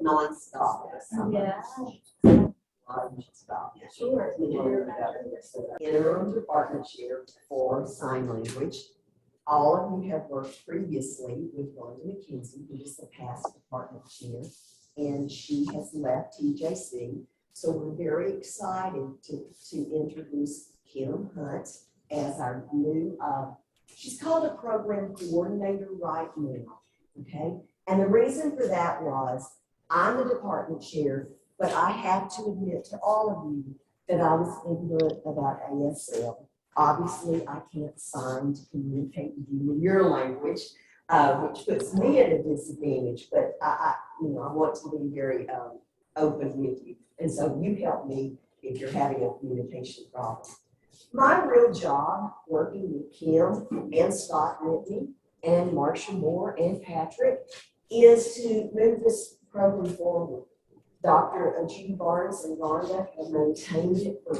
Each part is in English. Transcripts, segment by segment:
Non-stop. Yeah. Sure. Interim department chair for sign language. All of you have worked previously with Wanda McKenzie, who is the past department chair, and she has left TJC. So we're very excited to introduce Kim Hunt as our new, she's called a program coordinator right now, okay? And the reason for that was, I'm the department chair, but I have to admit to all of you that I was ignorant about ASL. Obviously, I can't sign to communicate with you in your language, which puts me at a disadvantage, but I want to be very open with you. And so you help me if you're having a communication problem. My real job working with Kim and Scott Whitney and Marsha Moore and Patrick is to move this program forward. Dr. Judy Barnes and Rhonda have maintained it for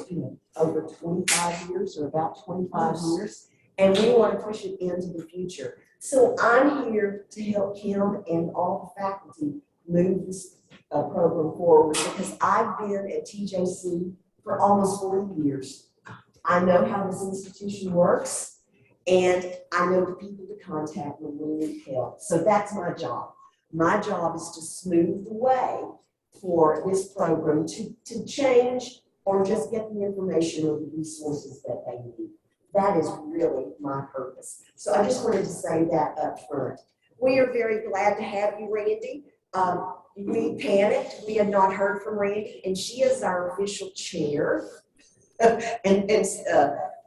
over 25 years or about 25 years, and we want to push it into the future. So I'm here to help Kim and all the faculty move this program forward because I've been at TJC for almost 40 years. I know how this institution works, and I know the people to contact when we need help. So that's my job. My job is to smooth the way for this program to change or just get the information or the resources that they need. That is really my purpose. So I just wanted to say that up front. We are very glad to have you, Randy. We panicked. We had not heard from Randy, and she is our official chair.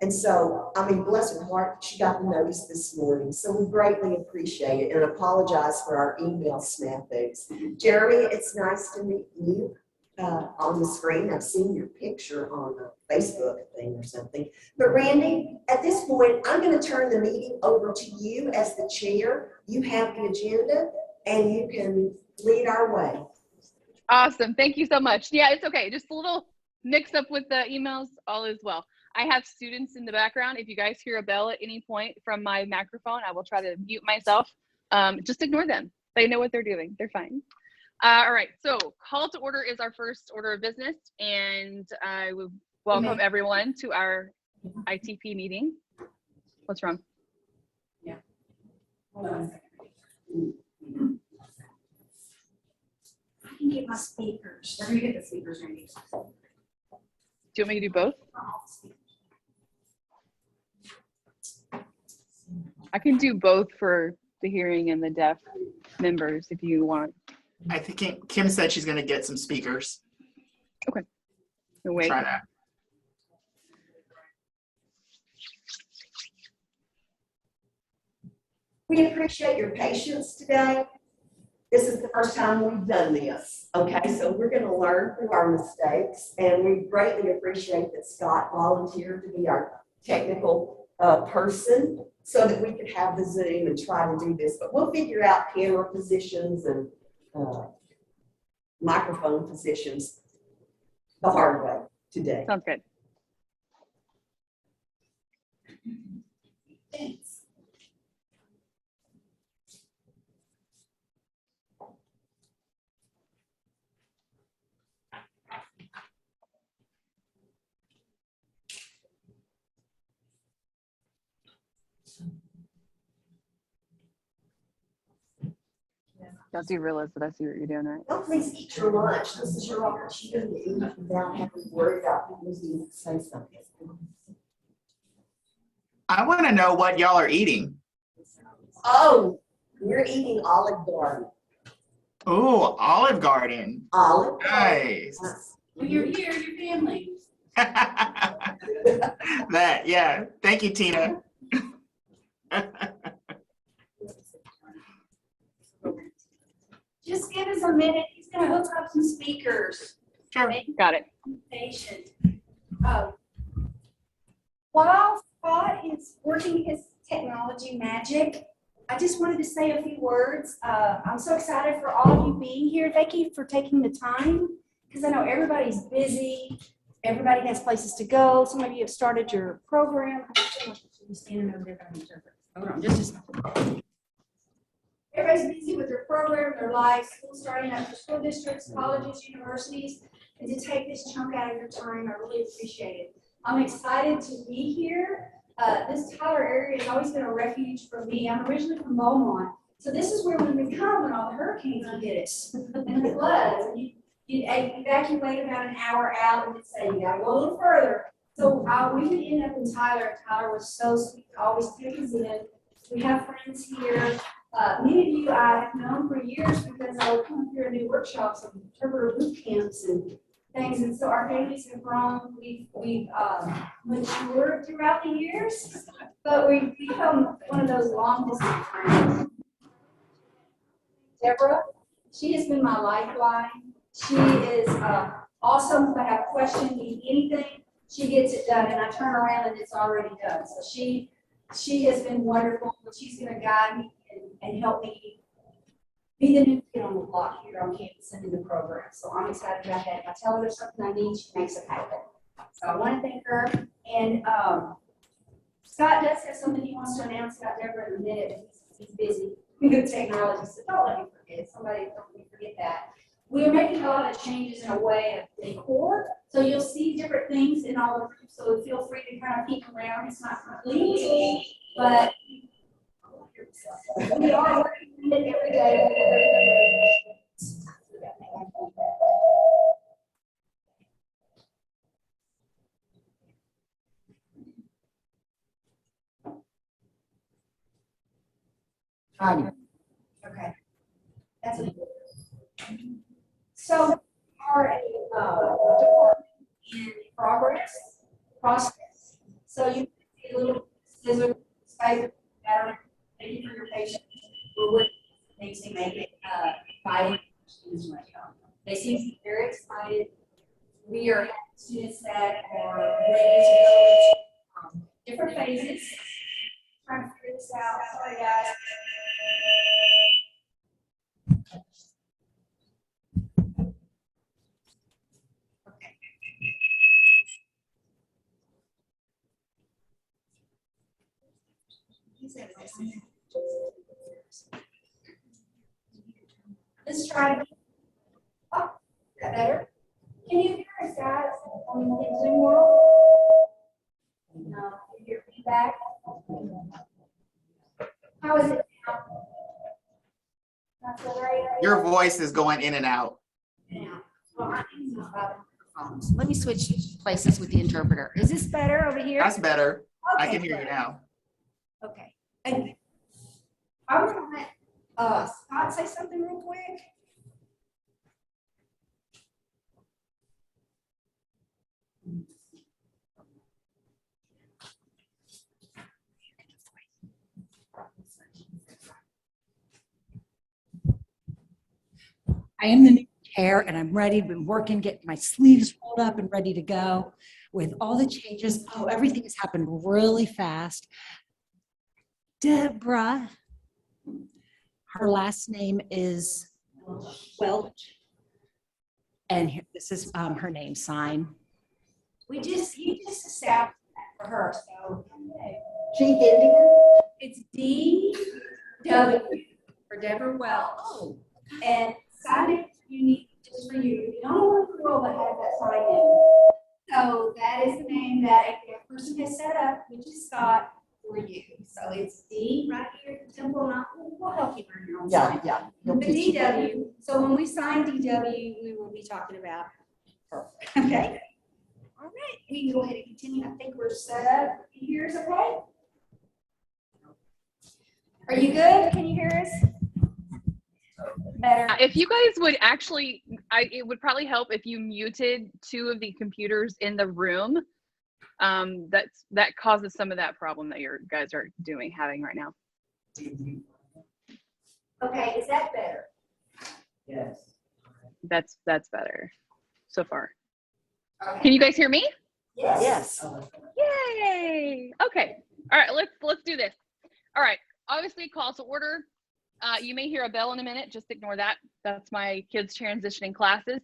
And so, I mean, bless her heart, she got the notice this morning. So we greatly appreciate it and apologize for our email snafus. Jeremy, it's nice to meet you on the screen. I've seen your picture on a Facebook thing or something. But Randy, at this point, I'm going to turn the meeting over to you as the chair. You have the agenda and you can lead our way. Awesome. Thank you so much. Yeah, it's okay. Just a little mix up with the emails, all is well. I have students in the background. If you guys hear a bell at any point from my microphone, I will try to mute myself. Just ignore them. They know what they're doing. They're fine. All right. So call to order is our first order of business. And I would welcome everyone to our ITP meeting. What's wrong? Yeah. Hold on a second. I can get my speakers. We're going to get the speakers ready. Do you want me to do both? I can do both for the hearing and the deaf members if you want. I think Kim said she's going to get some speakers. Okay. So wait. Try that. We appreciate your patience today. This is the first time we've done this, okay? So we're going to learn through our mistakes, and we greatly appreciate that Scott volunteered to be our technical person so that we could have the Zoom and try to do this. But we'll figure out camera positions and microphone positions the hard way today. Sounds good. Thanks. Don't you realize that I see what you're doing, right? Oh, please eat your lunch. This is your opportunity to eat without having to worry about people needing to say something. I want to know what y'all are eating. Oh, we're eating Olive Garden. Oh, Olive Garden. Olive Garden. Nice. When you're here, your family. That, yeah. Thank you, Tina. Just give us a minute. He's going to hook up some speakers. Sure. Got it. Patient. While Scott is working his technology magic, I just wanted to say a few words. I'm so excited for all of you being here. Thank you for taking the time, because I know everybody's busy. Everybody has places to go. Some of you have started your program. I'm standing over there by the interpreter. Hold on, just a second. Everybody's busy with their program, their lives, school starting up for school districts, colleges, universities, and to take this chunk out of your time, I really appreciate it. I'm excited to be here. This Tyler area has always been a refuge for me. I'm originally from Beaumont, so this is where we would come when all the hurricanes would hit us and the floods. And you'd evacuate about an hour out and say, you gotta go a little further. So we would end up in Tyler. Tyler was so sweet, always take us in. We have friends here. Many of you I have known for years because I would come here and do workshops and interpreter boot camps and things. And so our families have grown. We've matured throughout the years, but we've become one of those long distance friends. Deborah, she has been my lifeline. She is awesome. If I have a question, need anything, she gets it done, and I turn around and it's already done. So she has been wonderful. She's going to guide me and help me be the new kid on the block here on campus and in the program. So I'm excited about that. If I tell her there's something I need, she makes it happen. So I want to thank her. And Scott does have something he wants to announce about Deborah in a minute. He's busy with technology, so don't let me forget. Somebody don't let me forget that. We are making a lot of changes in a way of decor. So you'll see different things in all the rooms. So feel free to kind of peek around. It's not complete, but we are working on it every day. Okay. That's it. So our department in process. So you see a little scissor spider pattern. Thank you for your patience. We're working on things to make it fighting students right now. They seem to be very excited. We are students that are ready to go into different phases. Trying to figure this out. Sorry, guys. Let's try. Oh, is that better? Can you hear us, guys? On the Zoom world? No, you hear feedback? How is it now? Not so very. Your voice is going in and out. Yeah. Well, I think it's about Phones. Let me switch places with the interpreter. Is this better over here? That's better. I Okay, can hear you good. now. Okay. And I was gonna let Scott say something real quick. I am the new chair and I'm ready, been working, getting my sleeves rolled up and ready to go with all the changes. Oh, everything has happened really fast. Deborah, her last name is Welch. And this is her name sign. You just established that for her, so. She Indian? It's D-W for Deborah Welch. Oh. And sign it unique just for you. The only one in the world that has that sign name. So that is the name that a person has set up, which is Scott, for you. So it's D right here at the temple, and we'll help you learn your own sign. Yeah. The DW, so when we sign DW, we will be talking about her. Okay? All right, we can go ahead and continue. I think we're set up. Can you hear us okay? Are you good? Can you hear us? Better. If you guys would actually, it would probably help if you muted 2 of the computers in the room. That causes some of that problem that your guys are having right now. Okay, is that better? Yes. That's better so far. Okay. Can you guys hear me? Yes. Yay! Okay. All right. Let's do this. All right. Obviously, call to order. You may hear a bell in a minute. Just ignore that. That's my kids transitioning classes.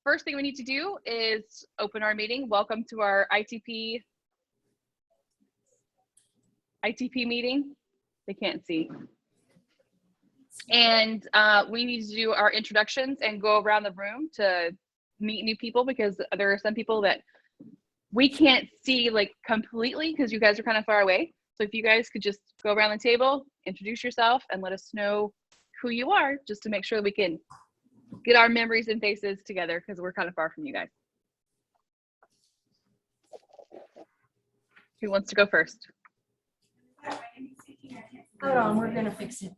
First thing we need to do is open our meeting. Welcome to our ITP ITP meeting. They can't see. And we need to do our introductions and go around the room to meet new people, because there are some people that we can't see like completely because you guys are kind of far away. So if you guys could just go around the table, introduce yourself, and let us know who you are, just to make sure that we can get our memories and faces together, because we're kind of far from you guys. Who wants to go first? Hold on, we're gonna fix it.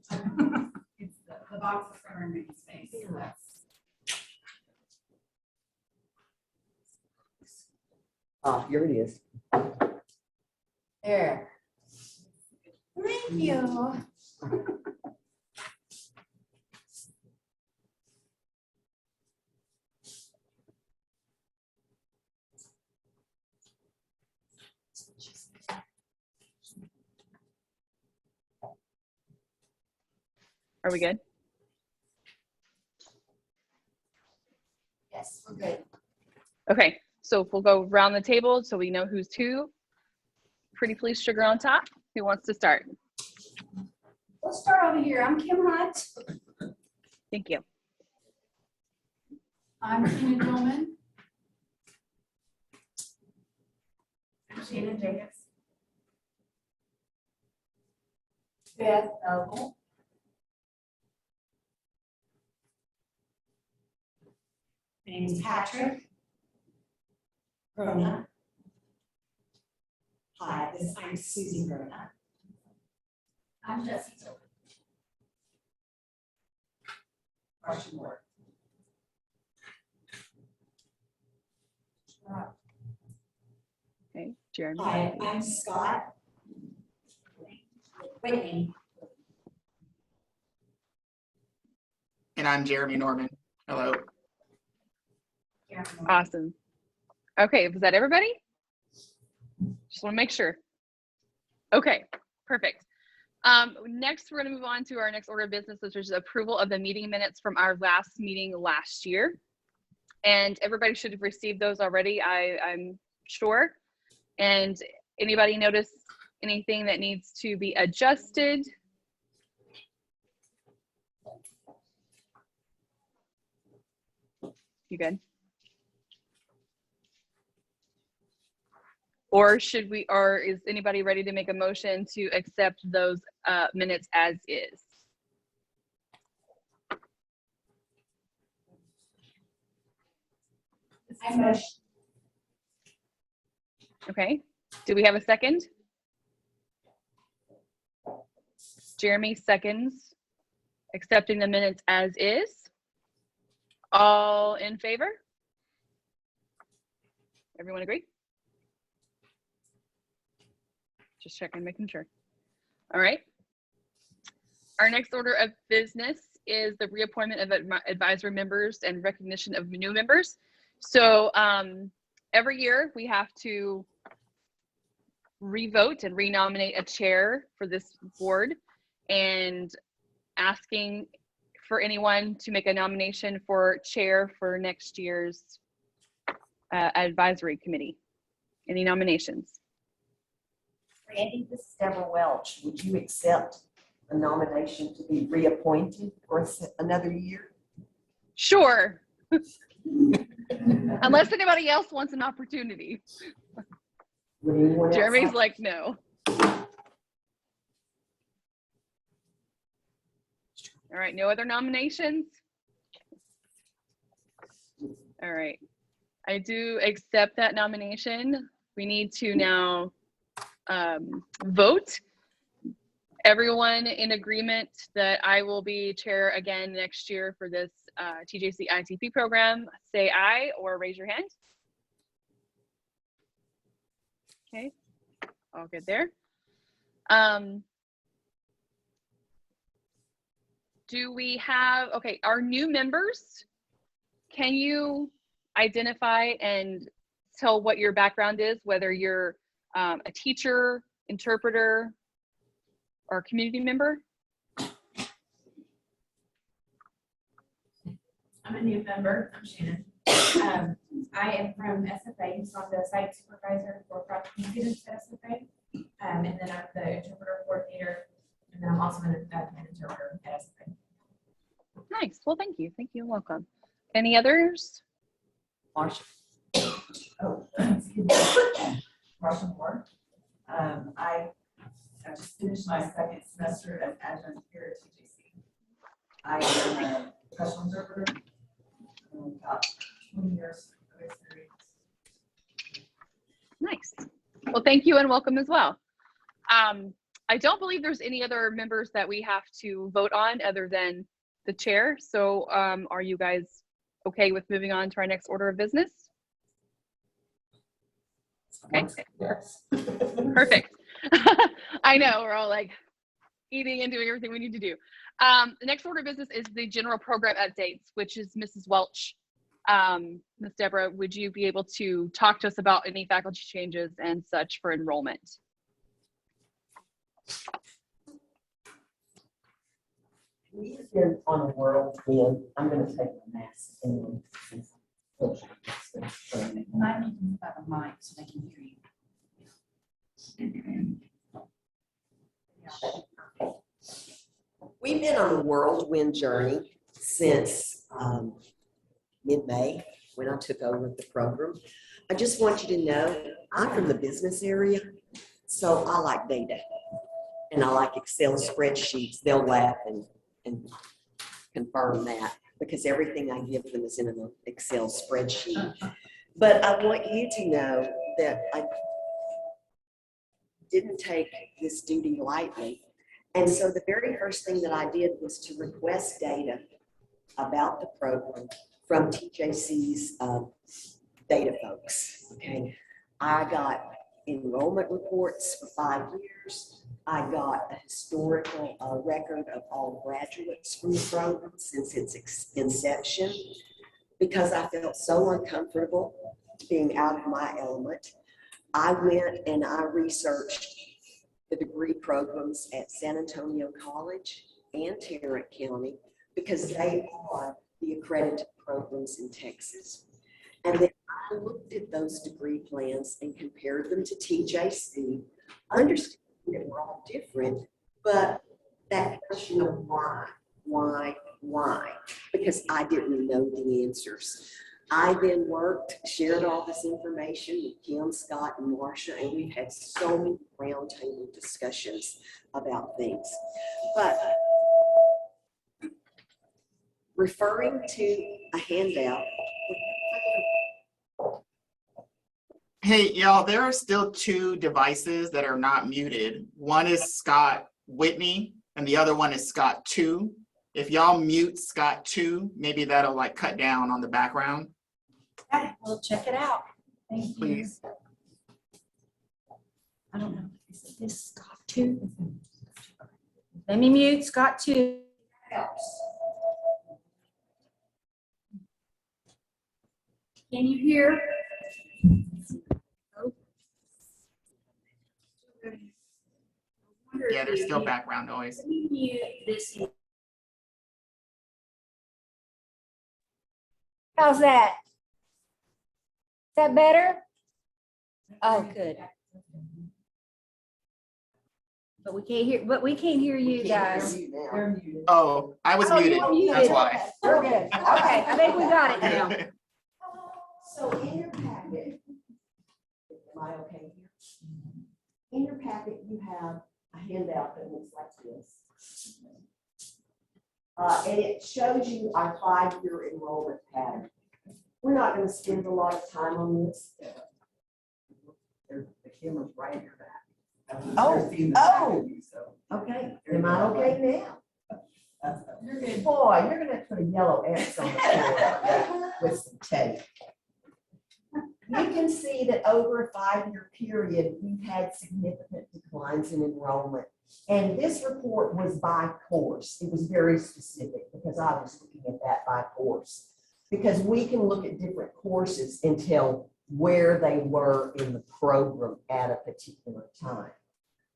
It's the box is covering my space. So that's Here it is. there. Thank you. Are we good? Yes, we're good. Okay, so we'll go around the table so we know who's who. Pretty please, sugar on top. Who wants to start? Let's start over here. I'm Kim Hunt. Thank you. I'm Tina Dillman. I'm Shannon Jacobs. Beth Ogle. My name is Patrick. Rona. Hi, I'm Susie Rona. I'm Jesse Tillman. Question mark. Okay, Jeremy. Hi, I'm Scott. Whitney. And I'm Jeremy Norman. Hello. Awesome. Okay, was that everybody? Just want to make sure. Okay, perfect. Next, we're going to move on to our next order of business, which is approval of the meeting minutes from our last meeting last year. And everybody should have received those already, I'm sure. And anybody notice anything that needs to be adjusted? You good? Or should we, or is anybody ready to make a motion to accept those minutes as is? I motion. Okay, do we have a second? Jeremy seconds, accepting the minutes as is. All in favor? Everyone agree? Just checking, making sure. All right. Our next order of business is the reappointment of advisory members and recognition of new members. So every year we have to revote and renominate a chair for this board, and asking for anyone to make a nomination for chair for next year's advisory committee. Any nominations? Randy, this is Deborah Welch. Would you accept a nomination to be reappointed for another year? Sure. Unless anybody else wants an opportunity. Would anyone else Jeremy's like- like, no. All right, no other nominations? All right, I do accept that nomination. We need to now vote. Everyone in agreement that I will be chair again next year for this TJC ITP program, say aye or raise your hand. Okay, all good there. Do we have, okay, our new members, can you identify and tell what your background is, whether you're a teacher, interpreter, or community member? I'm a new member. I'm Shannon. I am from SFA, so I'm the site supervisor for project students at SFA. And then I'm the interpreter coordinator, and then I'm also an event manager at SFA. Nice. Well, thank you. Thank you and welcome. Any others? Marsha. Oh, excuse me. Marsha Moore. I just finished my second semester as adjunct here at TJC. I am a professional interpreter. About 20 years of experience. Nice. Well, thank you and welcome as well. I don't believe there's any other members that we have to vote on other than the chair. So are you guys okay with moving on to our next order of business? Okay. Yes. Perfect. I know we're all like eating and doing everything we need to do. The next order of business is the general program updates, which is Mrs. Welch. Ms. Deborah, would you be able to talk to us about any faculty changes and such for enrollment? We have been on a whirlwind. I'm going to take my mask and And I need to move out of mic so they can hear you. we've been on a whirlwind journey since mid-May when I took over the program. I just want you to know I'm from the business area, so I like data and I like Excel spreadsheets. They'll laugh and confirm that because everything I give them is in an Excel spreadsheet. But I want you to know that I didn't take this duty lightly. And so the very first thing that I did was to request data about the program from TJC's data folks, okay? I got enrollment reports for 5 years. I got a historical record of all graduates from the program since its inception because I felt so uncomfortable being out of my element. I went and I researched the degree programs at San Antonio College and Tarrant County because they are the accredited programs in Texas. And then I looked at those degree plans and compared them to TJC, understanding that we're all different, but that question of why, because I didn't know the answers. I then shared all this information with Kim, Scott, and Marsha, and we've had so many roundtable discussions about things. But referring to a handout, Hey, y'all, there are still 2 devices that are not muted. One is Scott Whitney and the other one is Scott 2. If y'all mute Scott 2, maybe that'll like cut down on the background. Okay, we'll check it out. Thank you. Please. I don't know. Is it this Scott 2? Let me mute Scott 2. Can you hear? Yeah, there's still background noise. Let me mute this. How's that? Is that better? Oh, good. But we can't hear you guys. They're muted. Oh, I was Oh, you muted. were muted. That's why. We're good. Okay, I think we got it now. so in your packet, am I okay here? In your packet, you have a handout that looks like this. And it shows you our 5-year enrollment pattern. We're not going to spend a lot of time on this. The camera's right in your back. Oh. Okay, am I okay now? You're good. Boy, you're gonna put a yellow X on the floor with some tape. You can see that over a 5-year period, we've had significant declines in enrollment. And this report was by course. It was very specific because I was looking at that by course. Because we can look at different courses and tell where they were in the program at a particular time.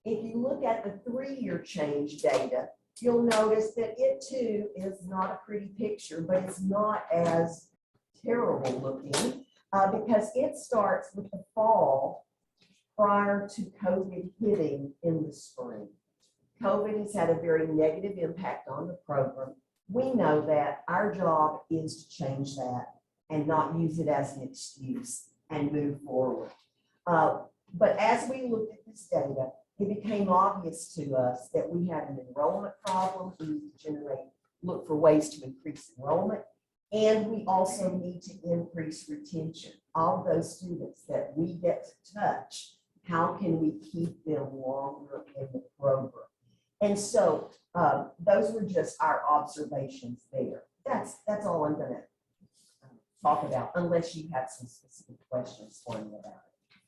If you look at the 3-year change data, you'll notice that it too is not a pretty picture, but it's not as terrible looking because it starts with the fall prior to COVID hitting in the spring. COVID has had a very negative impact on the program. We know that our job is to change that and not use it as an excuse and move forward. But as we looked at this data, it became obvious to us that we had an enrollment problem. We need to look for ways to increase enrollment. And we also need to increase retention of those students that we get to touch. How can we keep them longer in the program? And so those were just our observations there. That's all I'm going to talk about, unless you have some specific questions for me about it.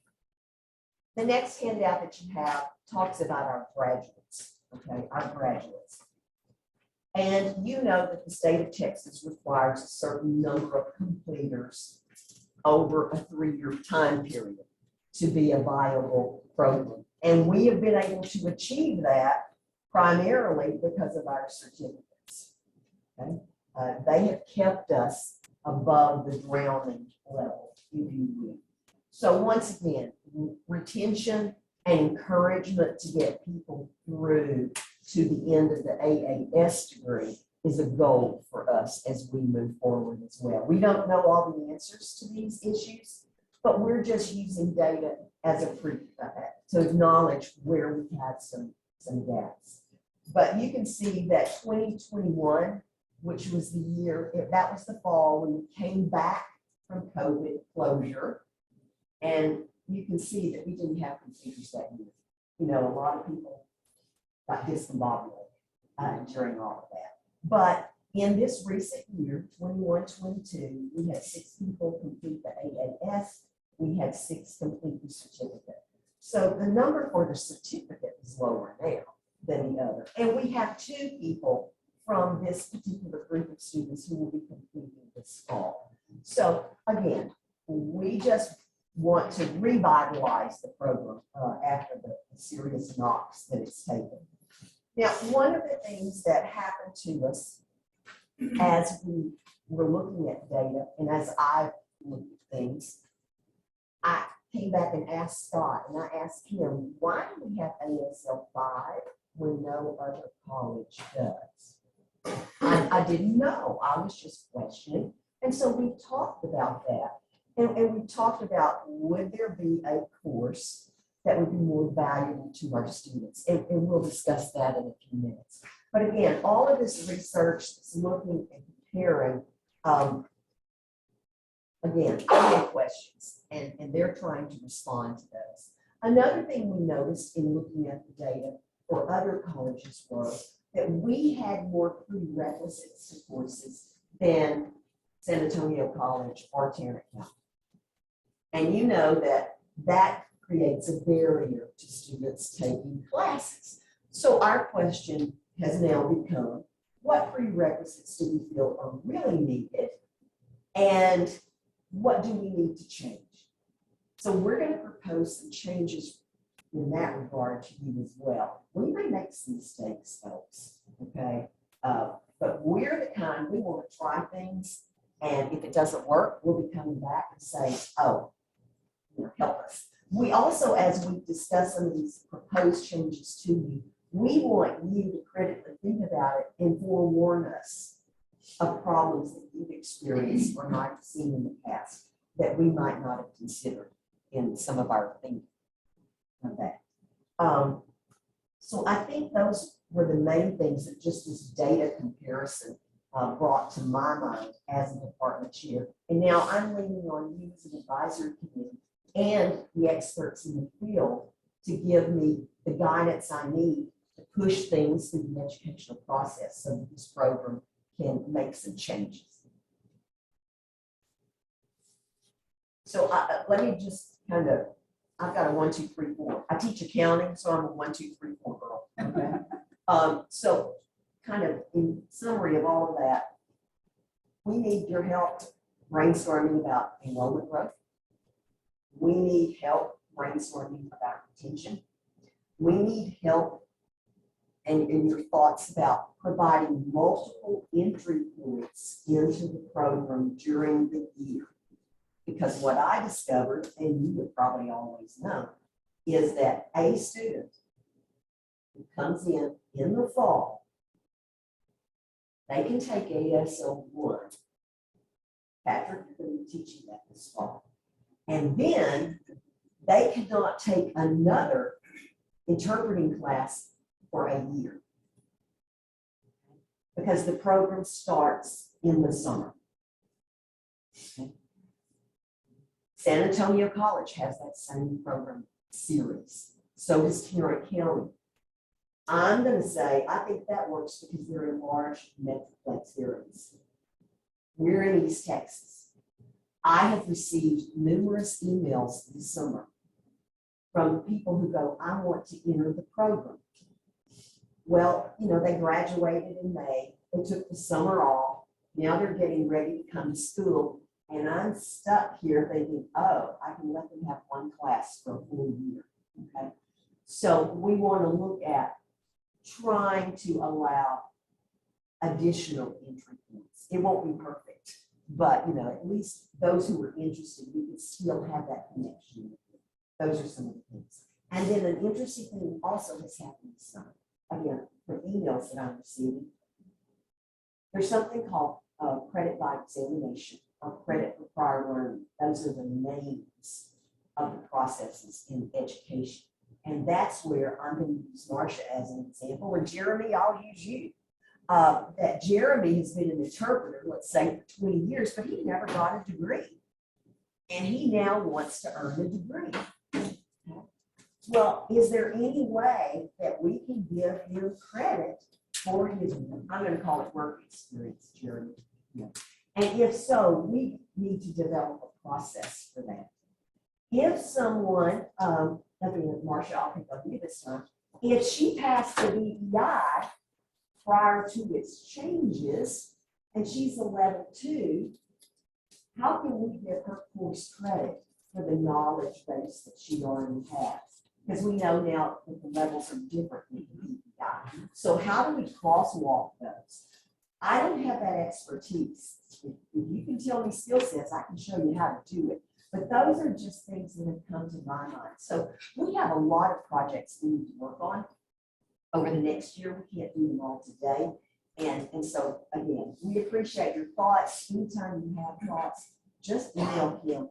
The next handout that you have talks about our graduates, okay, our graduates. And you know that the state of Texas requires a certain number of completers over a 3-year time period to be a viable program. And we have been able to achieve that primarily because of our certificates. Okay? They have kept us above the drowning level, if you will. So once again, retention and encouragement to get people through to the end of the AAS degree is a goal for us as we move forward as well. We don't know all the answers to these issues, but we're just using data as a proof to acknowledge where we had some gaps. But you can see that 2021, which was the year, that was the fall when we came back from COVID closure. And you can see that we didn't have computers that year. You know, a lot of people got discombobulated during all of that. But in this recent year, 21-22, we had 6 people complete the AAS. We had 6 complete the certificate. So the number for the certificate is lower now than the other. And we have 2 people from this particular group of students who will be completing this fall. So again, we just want to revitalize the program after the serious knocks that it's taken. Now, one of the things that happened to us as we were looking at data and as I looked at things, I came back and asked Scott, and I asked him, why do we have ASL 5 when no other college does? I didn't know. I was just questioning. And so we talked about that. And we talked about, would there be a course that would be more valuable to our students? And we'll discuss that in a few minutes. But again, all of this research is looking and comparing. Again, I have questions, and they're trying to respond to those. Another thing we noticed in looking at the data for other colleges was that we had more prerequisites to courses than San Antonio College or Tarrant County. And you know that creates a barrier to students taking classes. So our question has now become, what prerequisites do we feel are really needed? And what do we need to change? So we're going to propose some changes in that regard to you as well. We may make some mistakes, folks, okay? But we're the kind, we want to try things, and if it doesn't work, we'll be coming back and say, oh, you know, help us. We also, as we discuss some of these proposed changes to you, we want you to critically think about it and forewarn us of problems that you've experienced or might have seen in the past that we might not have considered in some of our thinking of that. So I think those were the main things that just this data comparison brought to my mind as a department chair. And now I'm leaning on you as an advisory committee and the experts in the field to give me the guidance I need to push things through the educational process so that this program can make some changes. So let me just kind of, I've got a 1, 2, 3, 4. I teach accounting, so I'm a 1, 2, 3, 4 girl. Okay. So kind of in summary of all of that, we need your help brainstorming about enrollment growth. We need help brainstorming about retention. We need help and your thoughts about providing multiple entry points into the program during the year. Because what I discovered, and you would probably always know, is that a student who comes in the fall, they can take ASL 1. Patrick, you're going to be teaching that this fall. And then they cannot take another interpreting class for a year because the program starts in the summer. San Antonio College has that same program series. So does Tarrant County. I'm going to say, I think that works because they're in large metroplex areas. We're in East Texas. I have received numerous emails this summer from people who go, I want to enter the program. Well, you know, they graduated in May. They took the summer off. Now they're getting ready to come to school. And I'm stuck here thinking, oh, I can let them have one class for a full year. Okay. So we want to look at trying to allow additional entry points. It won't be perfect, but you know, at least those who are interested, we can still have that connection. Those are some of the things. And then an interesting thing also has happened this summer. Again, from emails that I'm receiving, there's something called credit by examination or credit for prior learning. Those are the names of the processes in education. And that's where I'm going to use Marcia as an example. And Jeremy, I'll use you. That Jeremy has been an interpreter, let's say, for 20 years, but he never got a degree. And he now wants to earn a degree. Well, is there any way that we can give him credit for his, I'm going to call it work experience, Jeremy? Yeah. And if so, we need to develop a process for that. If someone, Marcia, I'll pick on you this time. If she passed the BEI prior to its changes, and she's a level 2, how can we give her course credit for the knowledge base that she already has? Because we know now that the levels are different with the BEI. So how do we crosswalk those? I don't have that expertise. If you can tell me skill sets, I can show you how to do it. But those are just things that have come to my mind. So we have a lot of projects we need to work on over the next year. We can't do them all today. And so, again, we appreciate your thoughts. Anytime you have thoughts, just email him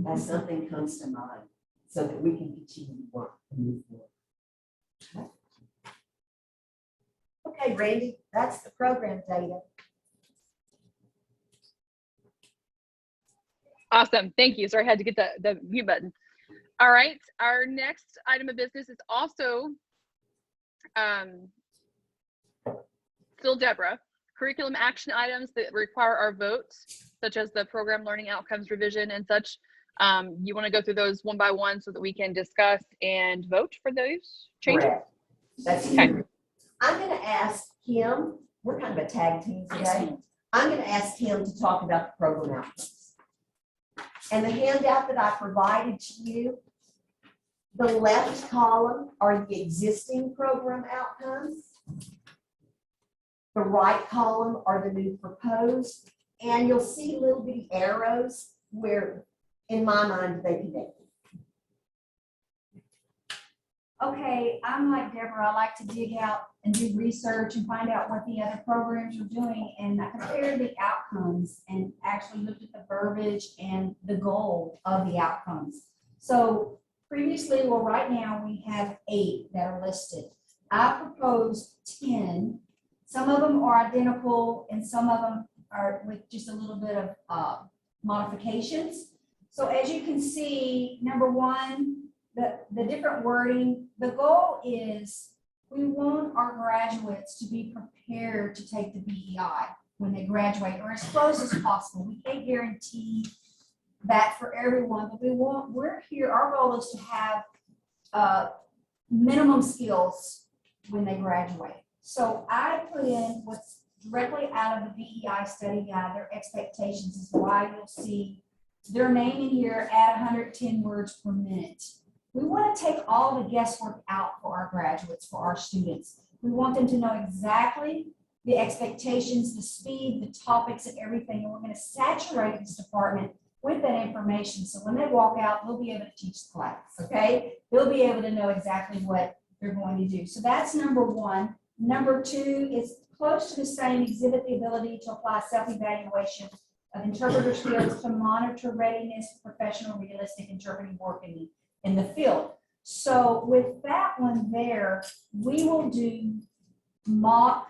as something comes to mind so that we can continue to work and move forward. Okay, Randy, that's the program data. Awesome. Thank you. Sorry, I had to get the mute button. All right. Our next item of business is also still Deborah. Curriculum action items that require our votes, such as the program learning outcomes revision and such. You want to go through those one by one so that we can discuss and vote for those changes? Correct. That's okay. I'm going to ask him, we're kind of a tag team today. I'm going to ask him to talk about the program outcomes. And the handout that I provided to you, the left column are the existing program outcomes. The right column are the new proposed. And you'll see little bitty arrows where, in my mind, they connect. Okay, I'm like Deborah, I like to dig out and do research and find out what the other programs are doing. And I compared the outcomes and actually looked at the verbiage and the goal of the outcomes. So previously, well, right now we have 8 that are listed. I proposed 10. Some of them are identical and some of them are with just a little bit of modifications. So as you can see, number 1, the different wording, the goal is we want our graduates to be prepared to take the BEI when they graduate, or as close as possible. We can't guarantee that for everyone, but we're here, our goal is to have minimum skills when they graduate. So I put in what's directly out of the BEI study guide, their expectations is why you'll see their name in here at 110 words per minute. We want to take all the guesswork out for our graduates, for our students. We want them to know exactly the expectations, the speed, the topics, and everything. And we're going to saturate this department with that information. So when they walk out, they'll be able to teach the class, okay? They'll be able to know exactly what they're going to do. So that's number one. Number two is close to the same, exhibit the ability to apply self-evaluation of interpreter skills to monitor readiness for professional, realistic interpreting work in the field. So with that one there, we will do mock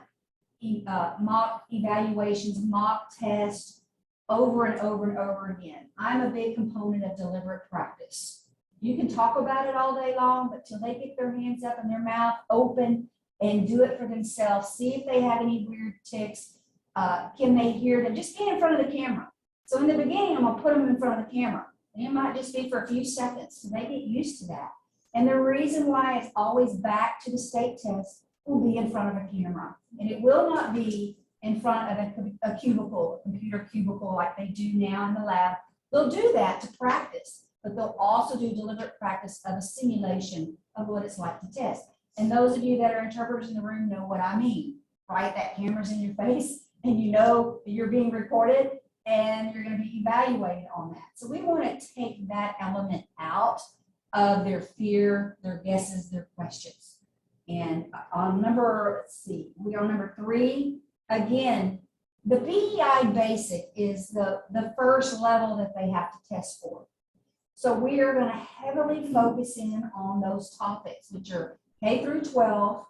evaluations, mock tests over and over and over again. I'm a big component of deliberate practice. You can talk about it all day long, but till they get their hands up and their mouth open and do it for themselves, see if they have any weird tics, can they hear them? Just get in front of the camera. So in the beginning, I'm gonna put them in front of the camera. And it might just be for a few seconds, so they get used to that. And the reason why it's always back to the state test will be in front of a camera. And it will not be in front of a cubicle, a computer cubicle like they do now in the lab. They'll do that to practice, but they'll also do deliberate practice of a simulation of what it's like to test. And those of you that are interpreters in the room know what I mean, right? That camera's in your face and you know you're being recorded and you're going to be evaluated on that. So we want to take that element out of their fear, their guesses, their questions. And on we're on number 3. Again, the BEI basic is the first level that they have to test for. So we are going to heavily focus in on those topics, which are K through 12,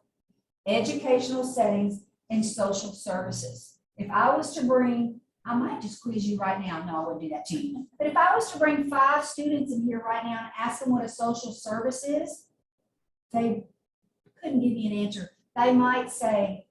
educational settings, and social services. If I was to bring, I might just quiz you right now. No, I wouldn't do that to you. But if I was to bring 5 students in here right now and ask them what a social service is, they couldn't give you an answer. They might say,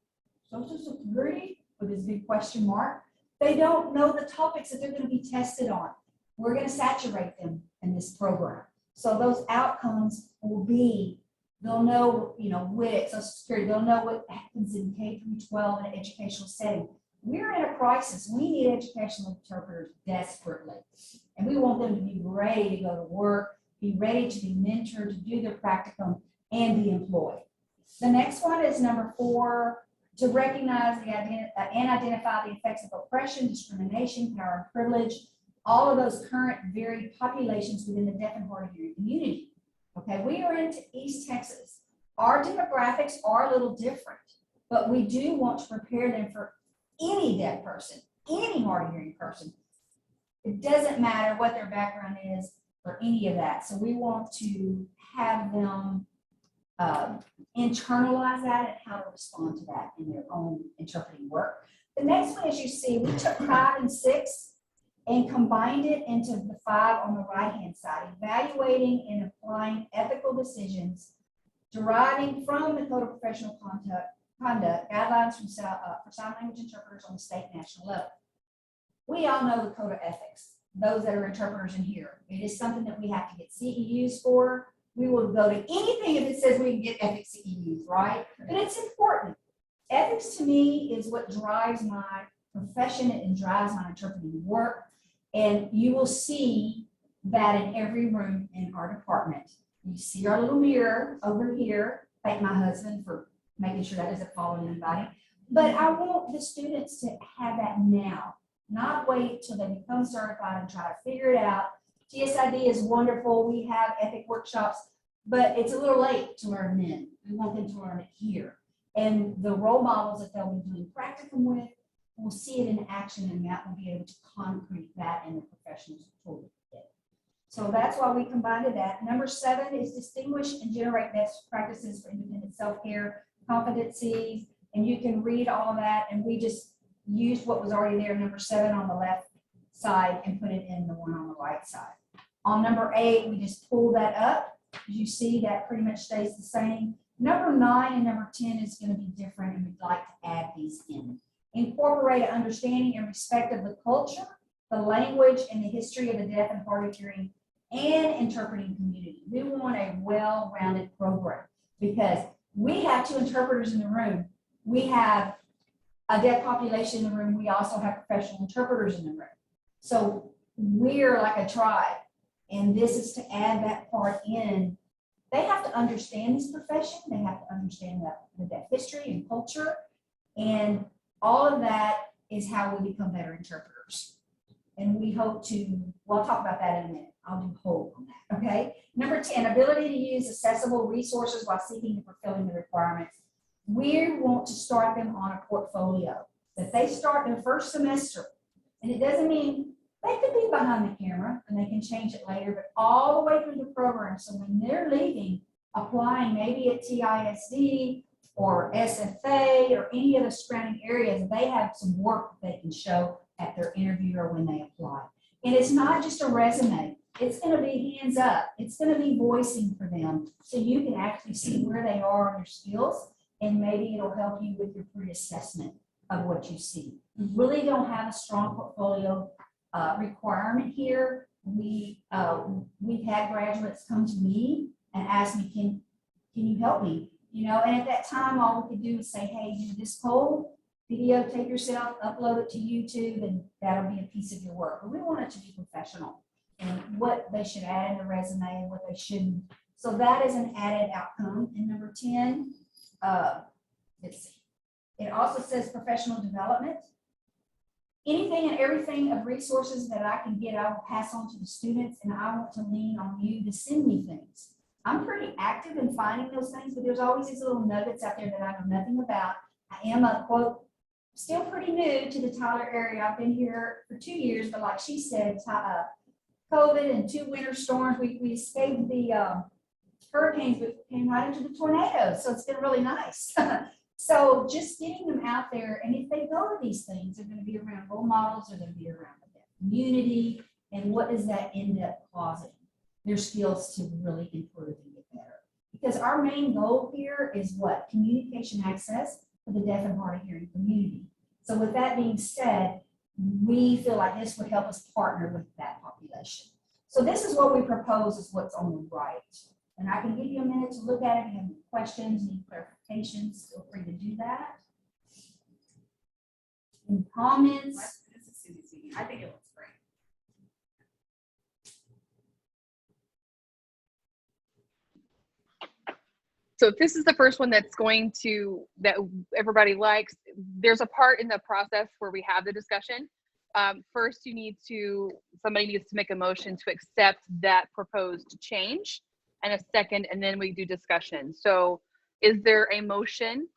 Social Security, with this big question mark. They don't know the topics that they're going to be tested on. We're going to saturate them in this program. So those outcomes will be, they'll know, WIC, Social Security, they'll know what happens in K through 12 in an educational setting. We're in a crisis. We need educational interpreters desperately. And we want them to be ready to go to work, be ready to be mentored, to do their practicum, and be employed. The next one is number 4, to recognize and identify the effects of oppression, discrimination, power, and privilege, all of those current varied populations within the deaf and hard of hearing community. Okay, we are into East Texas. Our demographics are a little different, but we do want to prepare them for any deaf person, any hard of hearing person. It doesn't matter what their background is or any of that. So we want to have them internalize that and how to respond to that in their own interpreting work. The next one, as you see, we took 5 and 6 and combined it into the 5 on the right-hand side, evaluating and applying ethical decisions deriving from the Code of Professional Conduct guidelines for sign language interpreters on the state and national level. We all know the Code of Ethics, those that are interpreters in here. It is something that we have to get CEUs for. We will go to anything if it says we can get ethics CEUs, right? But it's important. Ethics to me is what drives my profession and drives my interpreting work. And you will see that in every room in our department. You see our little mirror over here. Thank my husband for making sure that doesn't fall on anybody. But I want the students to have that now, not wait till they become certified and try to figure it out. TSID is wonderful. We have ethic workshops, but it's a little late to learn then. We want them to learn it here. And the role models that they'll be doing practicum with will see it in action, and that will be able to concrete that in the professional tool. So that's why we combined that. Number 7 is distinguish and generate best practices for independent self-care competencies. And you can read all of that. And we just used what was already there, number 7 on the left side, and put it in the one on the right side. On number 8, we just pulled that up. As you see, that pretty much stays the same. Number 9 and number 10 is going to be different, and we'd like to add these in. Incorporate an understanding and respect of the culture, the language, and the history of the deaf and hard of hearing and interpreting community. We want a well-rounded program because we have 2 interpreters in the room. We have a deaf population in the room. We also have professional interpreters in the room. So we're like a tribe, and this is to add that part in. They have to understand this profession. They have to understand the deaf history and culture, and all of that is how we become better interpreters. And we hope to, well, I'll talk about that in a minute. I'll do hold on that, okay? Number 10, ability to use accessible resources while seeking and fulfilling the requirements. We want to start them on a portfolio, that they start their first semester. And it doesn't mean they could be behind the camera and they can change it later, but all the way through the program. So when they're leaving, applying maybe at TISD or SFA or any other surrounding areas, they have some work that they can show at their interview or when they apply. And it's not just a resume. It's going to be hands up. It's going to be voicing for them so you can actually see where they are on their skills, and maybe it'll help you with your pre-assessment of what you see. We really don't have a strong portfolio requirement here. We've had graduates come to me and ask me, can you help me? You know, and at that time, all we could do is say, hey, do this poll, videotape yourself, upload it to YouTube, and that'll be a piece of your work. But we want it to be professional and what they should add in the resume and what they shouldn't. So that is an added outcome. And number 10, let's see. It also says professional development. Anything and everything of resources that I can get, I will pass on to the students, and I want to lean on you to send me things. I'm pretty active in finding those things, but there's always these little nuggets out there that I know nothing about. I am a quote, still pretty new to the Tyler area. I've been here for 2 years, but like she said, COVID and 2 winter storms, we escaped the hurricanes, but came right into the tornadoes. So it's been really nice. So just getting them out there, and if they go to these things, they're going to be around role models, they're going to be around the community, and what does that end up causing? Their skills to really improve and get better. Because our main goal here is what? Communication access for the deaf and hard of hearing community. So with that being said, we feel like this would help us partner with that population. So this is what we propose is what's on the right. And I can give you a minute to look at it. If you have any questions, any clarifications, feel free to do that. Any comments? This is Susie speaking. I think it looks great. So if this is the first one that's going to, that everybody likes, there's a part in the process where we have the discussion. First, somebody needs to make a motion to accept that proposed change, and a second, and then we do discussion. So is there a motion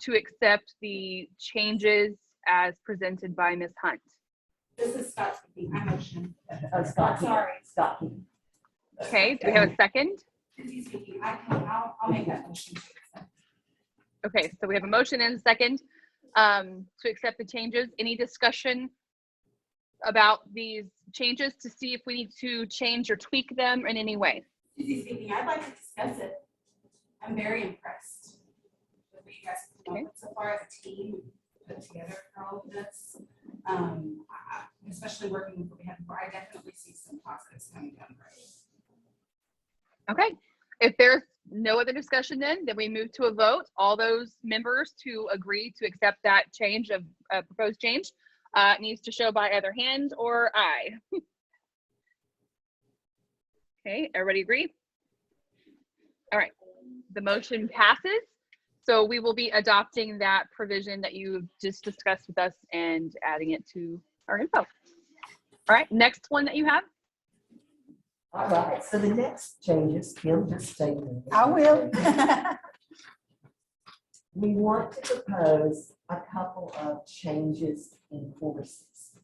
to accept the changes as presented by Ms. Hunt? This is Scott speaking. I motion. Scott, Sorry. Scott. Okay, do we have a second? Susie speaking. I'll make that motion. Okay, so we have a motion and a second to accept the changes. Any discussion about these changes to see if we need to change or tweak them in any way? Susie speaking. I'd like to discuss it. I'm very impressed with what you guys have come up with so far as a team put together for all of this. Especially working with what we had before, I definitely see some positives coming down the road. Okay, if there's no other discussion, then we move to a vote. All those members to agree to accept that change of proposed change needs to show by either hand or aye. Okay, everybody agree? All right, the motion passes. So we will be adopting that provision that you just discussed with us and adding it to our info. All right, next one that you have. All right, so the next changes, Kim just stated. I will. We want to propose a couple of changes in courses.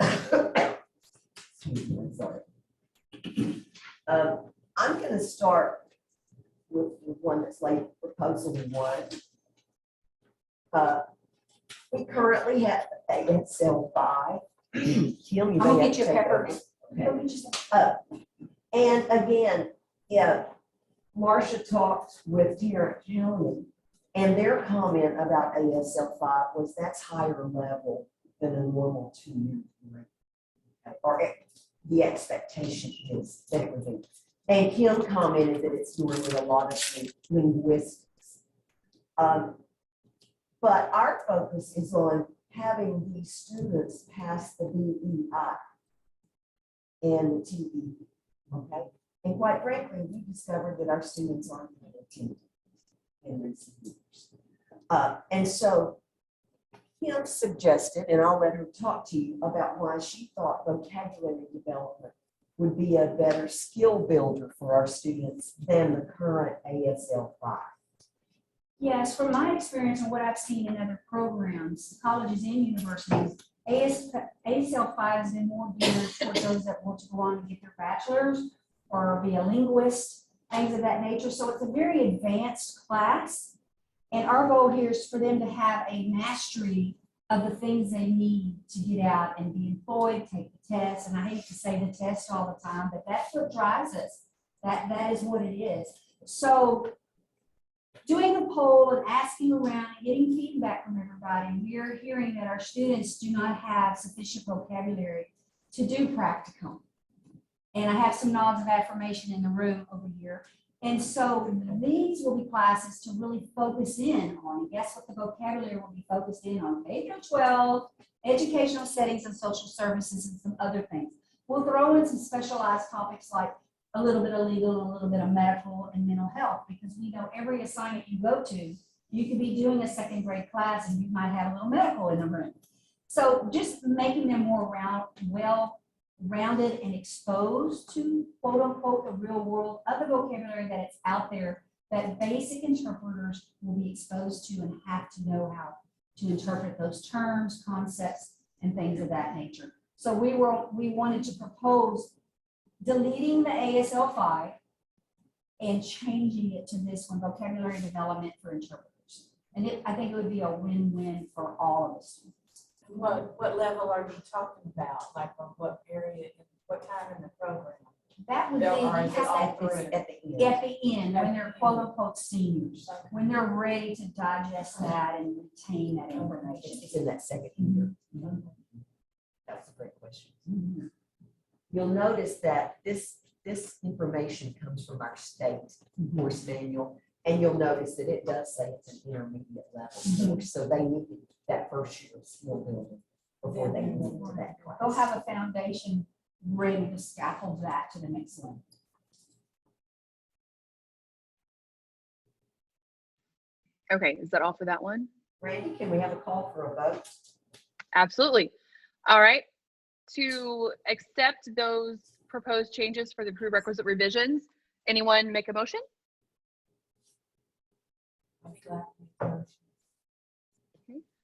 Excuse me, I'm sorry. I'm going to start with one that's like proposal 1. We currently have ASL 5. Kim, you may I'll have get to you take pepper. over. And again, yeah, Marcia talked with Tarrant County, and their comment about ASL 5 was that's higher level than a normal 2-year degree. Or the expectation is that it would be. And Kim commented that it's normally a lot of linguistics. But our focus is on having these students pass the BEI and the TE, okay? And quite frankly, we discovered that our students aren't paying attention in recent years. And so Kim suggested, and I'll let her talk to you about why she thought vocabulary development would be a better skill builder for our students than the current ASL 5. Yes, from my experience and what I've seen in other programs, colleges and universities, ASL 5 has been more geared towards those that want to go on and get their bachelor's or be a linguist, things of that nature. So it's a very advanced class. And our goal here is for them to have a mastery of the things they need to get out and be employed, take the test. And I hate to say the test all the time, but that's what drives us. That is what it is. So doing a poll and asking around and getting feedback from everybody, we are hearing that our students do not have sufficient vocabulary to do practicum. And I have some nods of affirmation in the room over here. And so these will be classes to really focus in on. And guess what the vocabulary will be focused in on? K-12, educational settings and social services and some other things. We'll throw in some specialized topics like a little bit of legal, a little bit of medical and mental health, because we know every assignment you go to, you could be doing a second grade class and you might have a little medical in the room. So just making them more well-rounded and exposed to quote unquote the real world of the vocabulary that it's out there that basic interpreters will be exposed to and have to know how to interpret those terms, concepts, and things of that nature. So we wanted to propose deleting the ASL 5 and changing it to this one, vocabulary development for interpreters. And I think it would be a win-win for all of us. What level are you talking about? Like on what area, what time in the program? That would be Or is it because all that- through? At the end. at the end, when they're quote unquote seniors, when they're ready to digest that and retain that information. It's in that second year. That's a great question. You'll notice that this information comes from our state course manual, and you'll notice that it does say it's an intermediate level course, so they need that first year of skill building before they move into that class. They'll have a foundation ready to scaffold that to the next level. Okay, is that all for that one? Randy, can we have a call for a vote? Absolutely. All right. To accept those proposed changes for the prerequisite revisions, anyone make a motion? Okay.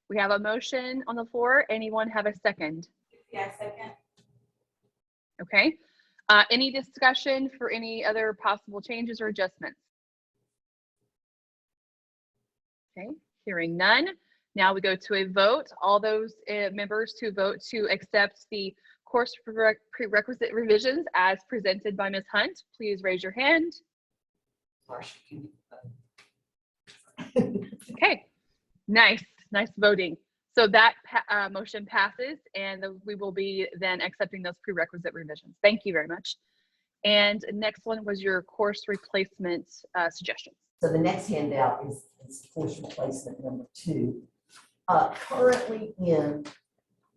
We have a motion on the floor. Anyone have a second? Yeah, second. Okay. Any discussion for any other possible changes or adjustments? Okay, hearing none. Now we go to a vote. All those members to vote to accept the course prerequisite revisions as presented by Ms. Hunt, please raise your hand. Marcia, can you Okay, nice voting. So that motion passes, and we will be then accepting those prerequisite revisions. Thank you very much. And next one was your course replacement suggestions. So the next handout is course replacement number 2. Currently in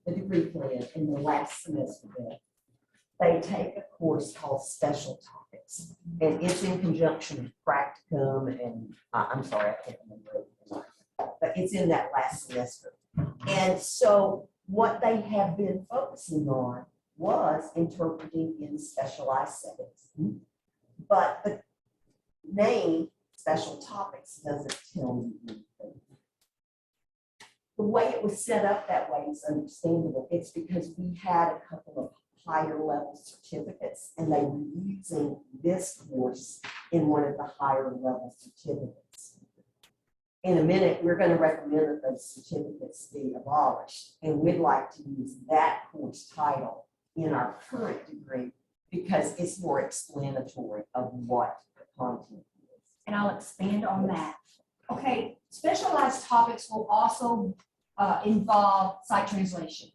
the degree plan in the last semester, they take a course called Special Topics, and it's in conjunction with practicum and I'm sorry, I can't remember it, but it's in that last semester. And so what they have been focusing on was interpreting in specialized settings, but the name Special Topics doesn't tell you anything. The way it was set up that way is understandable. It's because we had a couple of higher level certificates and they were using this course in one of the higher level certificates. In a minute, we're going to recommend that those certificates be abolished, and we'd like to use that course title in our current degree because it's more explanatory of what the content is. And I'll expand on that. Okay, specialized topics will also involve sight translation.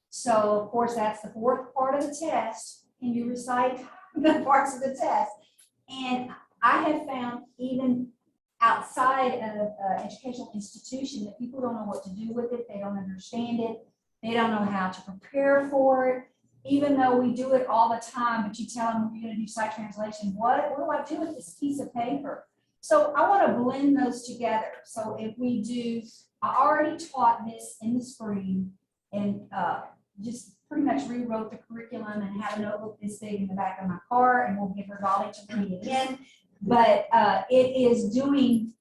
So of course, that's the fourth part of the test. Can you recite the parts of the test? And I have found even outside of educational institution that people don't know what to do with it. They don't understand it. They don't know how to prepare for it. Even though we do it all the time, but you tell them we're going to do sight translation. What do I do with this piece of paper? So I want to blend those together. So if we do, I already taught this in the spring and just pretty much rewrote the curriculum and have a notebook this big in the back of my car, and we'll give her Dolly to bring it in. But it is doing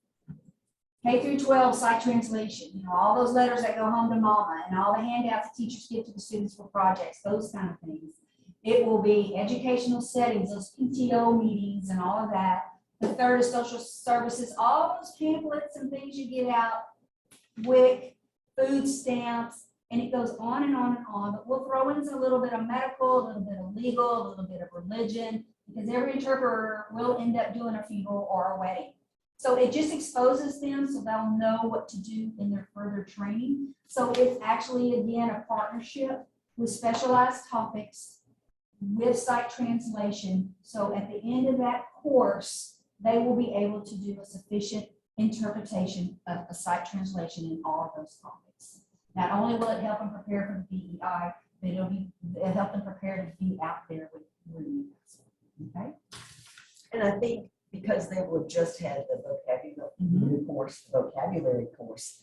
K through 12 site translation, you know, all those letters that go home to mama and all the handouts the teachers give to the students for projects, those kind of things. It will be educational settings, those PTO meetings and all of that. The third is social services, all those pamphlets and things you get out, WIC, food stamps, and it goes on and on and on. But we'll throw in a little bit of medical, a little bit of legal, a little bit of religion, because every interpreter will end up doing a funeral or a wedding. So it just exposes them so they'll know what to do in their further training. So it's actually, again, a partnership with specialized topics with site translation. So at the end of that course, they will be able to do a sufficient interpretation of a site translation in all of those topics. Not only will it help them prepare for the DEI, but it'll help them prepare to be out there with reading. Okay. And I think because they would have just had the vocabulary course, the vocabulary course,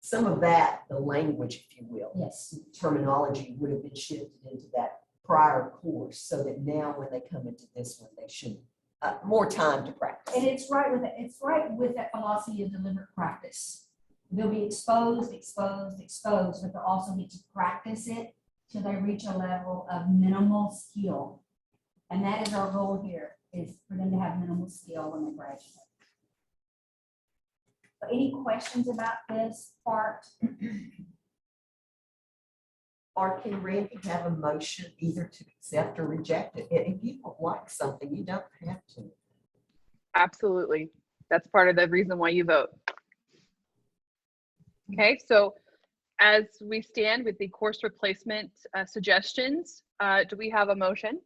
some of that, the language, if you will, Yes. terminology would have been shifted into that prior course, so that now when they come into this one, they should more time to practice. And it's right with it. It's right with that philosophy of deliberate practice. They'll be exposed, but they'll also get to practice it till they reach a level of minimal skill. And that is our goal here, is for them to have minimal skill when they graduate. Any questions about this part? Or can Randy have a motion either to accept or reject it? If you don't like something, you don't have to. Absolutely. That's part of the reason why you vote. Okay, so as we stand with the course replacement suggestions, do we have a motion?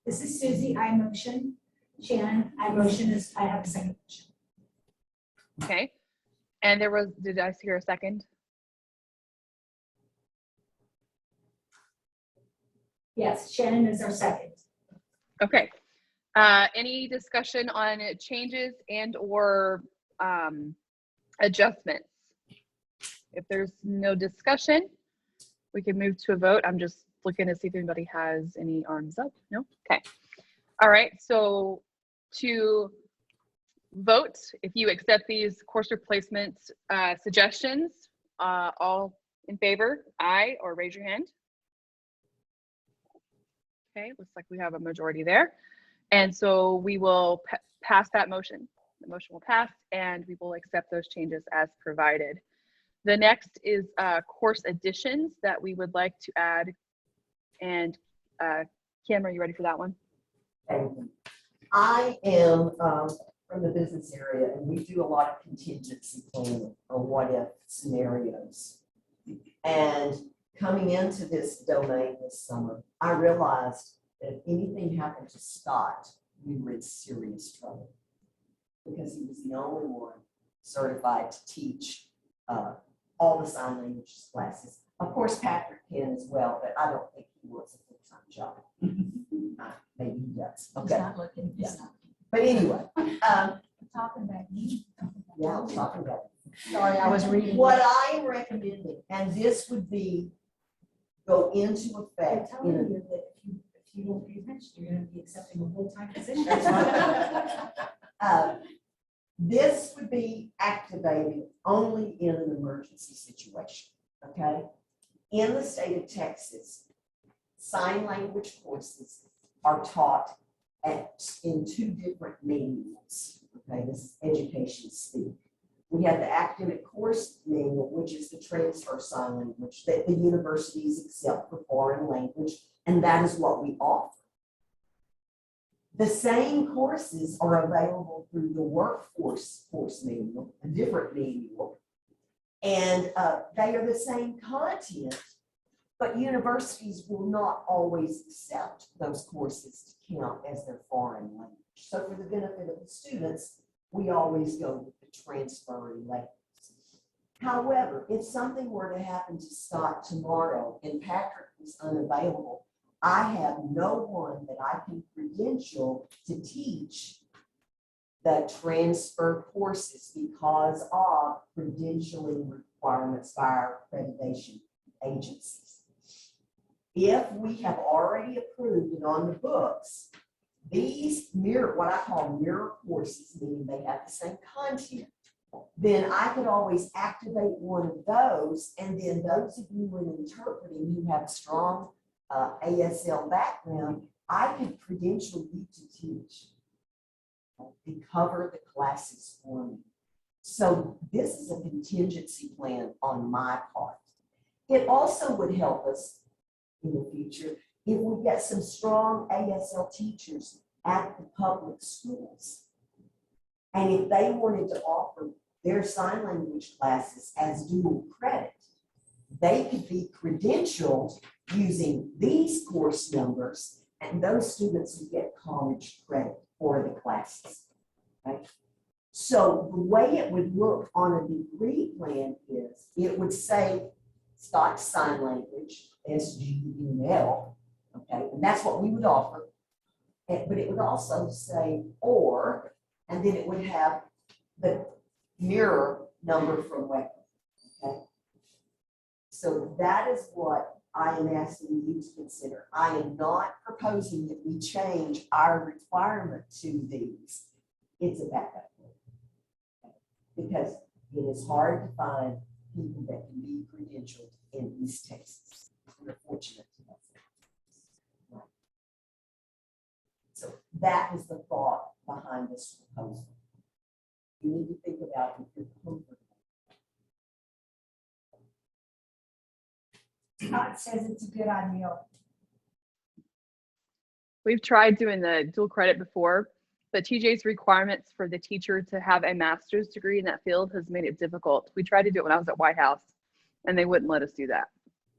This is Susie, I motion. Shannon, I motion. I have a second motion. Okay, and there was, did I hear a second? Yes, Shannon is our second. Okay, any discussion on changes and or adjustments? If there's no discussion, we can move to a vote. I'm just looking to see if anybody has any arms up. No? Okay. All right, so to vote, if you accept these course replacement suggestions, all in favor, aye, or raise your hand. Okay, looks like we have a majority there. And so we will pass that motion. The motion will pass and we will accept those changes as provided. The next is course additions that we would like to add. And Kim, are you ready for that one? Thank you. I am from the business area, and we do a lot of contingency planning on what if scenarios. And coming into this domain this summer, I realized that if anything happened to Scott, we were in serious trouble because he was the only one certified to teach all the sign language classes. Of course, Patrick can as well, but I don't think he works a full-time job. Maybe he does. He's Okay. not looking. Yeah. But anyway, Talking about me. yeah, I'm talking about it. Sorry, I was reading. What I am recommending, and this would be go into I'm effect telling in you that if you don't pay attention, you're gonna be accepting a full-time position. this would be activated only in an emergency situation, okay? In the state of Texas, sign language courses are taught in two different manuals, okay? This is education speak. We have the academic course manual, which is the transfer sign language that the universities accept for foreign language, and that is what we offer. The same courses are available through the workforce course manual, a different manual, and they are the same content, but universities will not always accept those courses to count as their foreign language. So for the benefit of the students, we always go with the transferring language. However, if something were to happen to Scott tomorrow and Patrick was unavailable, I have no one that I can credential to teach the transfer courses because of credentialing requirements by our accreditation agencies. If we have already approved and on the books, these mirror, what I call mirror courses, meaning they have the same content, then I could always activate one of those, and then those of you in interpreting who have a strong ASL background, I could credential you to teach and cover the classes for me. So this is a contingency plan on my part. It also would help us in the future if we get some strong ASL teachers at the public schools. And if they wanted to offer their sign language classes as dual credit, they could be credentialed using these course numbers, and those students would get college credit for the classes. Okay? So the way it would look on a degree plan is, it would say Scotch Sign Language, SGML, okay, and that's what we would offer. But it would also say or, and then it would have the mirror number from Webber, okay? So that is what I am asking you to consider. I am not proposing that we change our requirement to these. It's a backup, okay? Because it is hard to find people that can be credentialed in East Texas. We're fortunate to have that. Right. So that is the thought behind this proposal. You need to think about if you're comfortable. Scott says it's a good idea. We've tried doing the dual credit before, but TJ's requirements for the teacher to have a master's degree in that field has made it difficult. We tried to do it when I was at White House, and they wouldn't let us do that.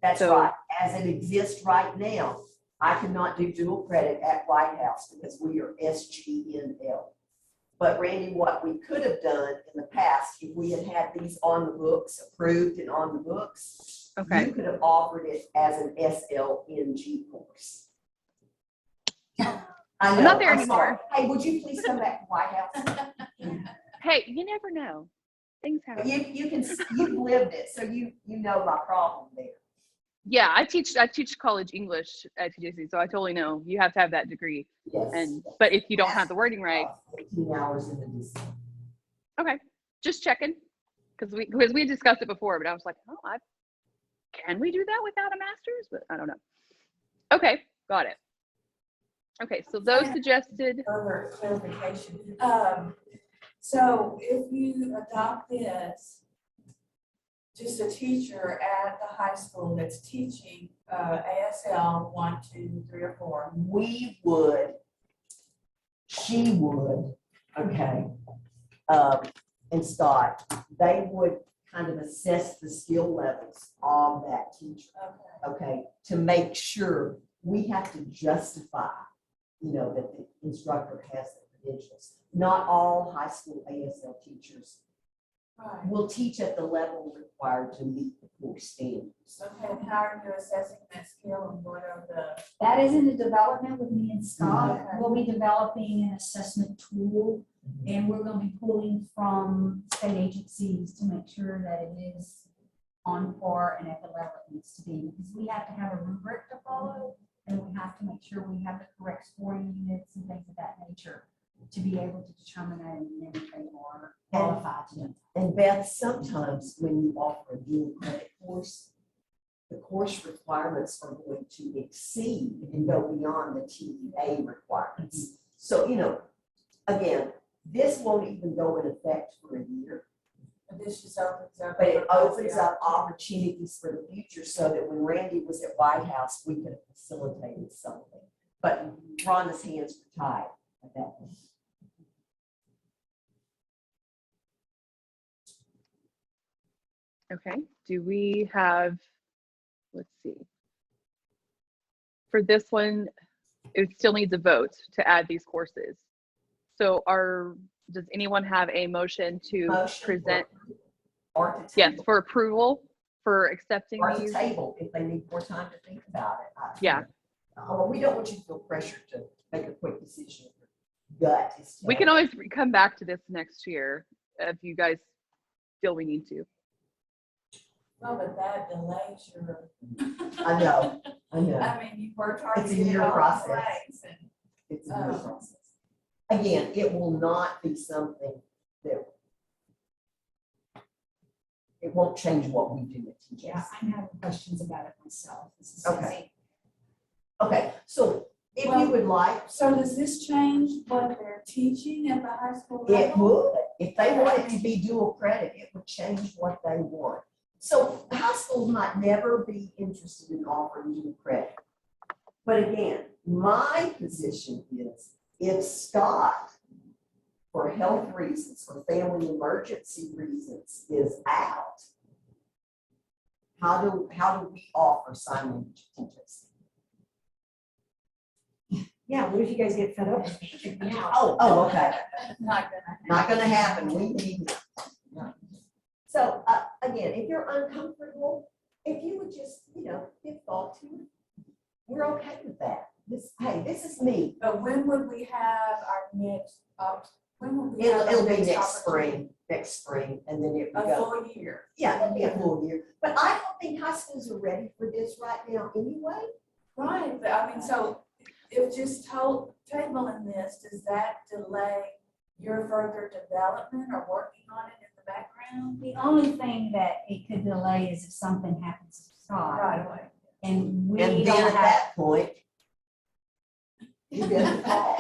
That's So- right. As it exists right now, I cannot do dual credit at White House because we are SGNL. But Randy, what we could have done in the past, if we had had these on the books, approved and on the books, Okay. you could have offered it as an SLNG course. I know, I'm not there I'm sorry. anymore. Hey, would you please come back to White House? Hey, you never know. Things happen. You've lived it, so you know my problem there. Yeah, I teach college English at TJC, so I totally know you have to have that degree. Yes. But if you don't have the wording right, 18 hours in the distance. okay, just checking, because we discussed it before, but I was like, oh, can we do that without a master's? But I don't know. Okay, got it. Okay, so those suggested. Further clarification. So if you adopt this, just a teacher at the high school that's teaching ASL 1, 2, 3, or 4. We would, she would, okay, and Scott, they would kind of assess the skill levels of that teacher, okay, to make sure we have to justify, you know, that the instructor has the credentials. Not all high school ASL teachers Right. will teach at the level required to meet the course standards. Okay, and how are you assessing that skill and what are the? That is in the development with me and Scott. Okay. We'll be developing an assessment tool, and we're going to be pulling from state agencies to make sure that it is on par and at the level it needs to be. Because we have to have a rubric to follow, and we have to make sure we have the correct scoring units and things of that nature to be able to determine that and then they are qualified to do it. And Beth, sometimes when you offer a dual credit course, the course requirements are going to exceed and go beyond the TEA requirements. So, you know, again, this won't even go in effect for a year, This just opens up. but it opens up opportunities for the future so that when Randy was at White House, we could have facilitated something. But Rhonda's hands were tied at that point. Okay, do we have, let's see. For this one, it still needs a vote to add these courses. So does anyone have a motion to Motion present? Or to Yes, table. for approval, for accepting Or to these? table if they need more time to think about it. Yeah. Well, we don't want you to feel pressured to make a quick decision. gut is We can telling always come back to this next year if you guys feel we need to. Well, but that delays your. I know. I mean, you worked hard It's to a get it year all in process. place and. It's a new process. Again, it will not be something that, it won't change what we do at TJC. Yeah, I'm having questions about it myself. This is Okay. insane. Okay, so if you Well, would like, So does this change what they're teaching at the high school level? it would, if they want it to be dual credit, it would change what they want. So high schools might never be interested in offering dual credit. But again, my position is if Scott, for health reasons, for family emergency reasons, is out, how do we offer sign language teachers? Yeah, what if you guys get fed up with me? Kick me out. Oh, okay. Not gonna happen. Not gonna happen. We need. So, again, if you're uncomfortable, if you would just, give thought to it, we're okay with that. This is me. But when would we have our next, when would we have? It'll our be opportunity? next spring, and then it will A go. full year. Yeah, it'll be a full year. But I don't think high schools are ready for this right now anyway. Right, but I mean, so if just tabling this, does that delay your further development or working on it in the background? The only thing that it could delay is if something happens to Scott. Right away. And we And then don't at have, that point, he doesn't fall.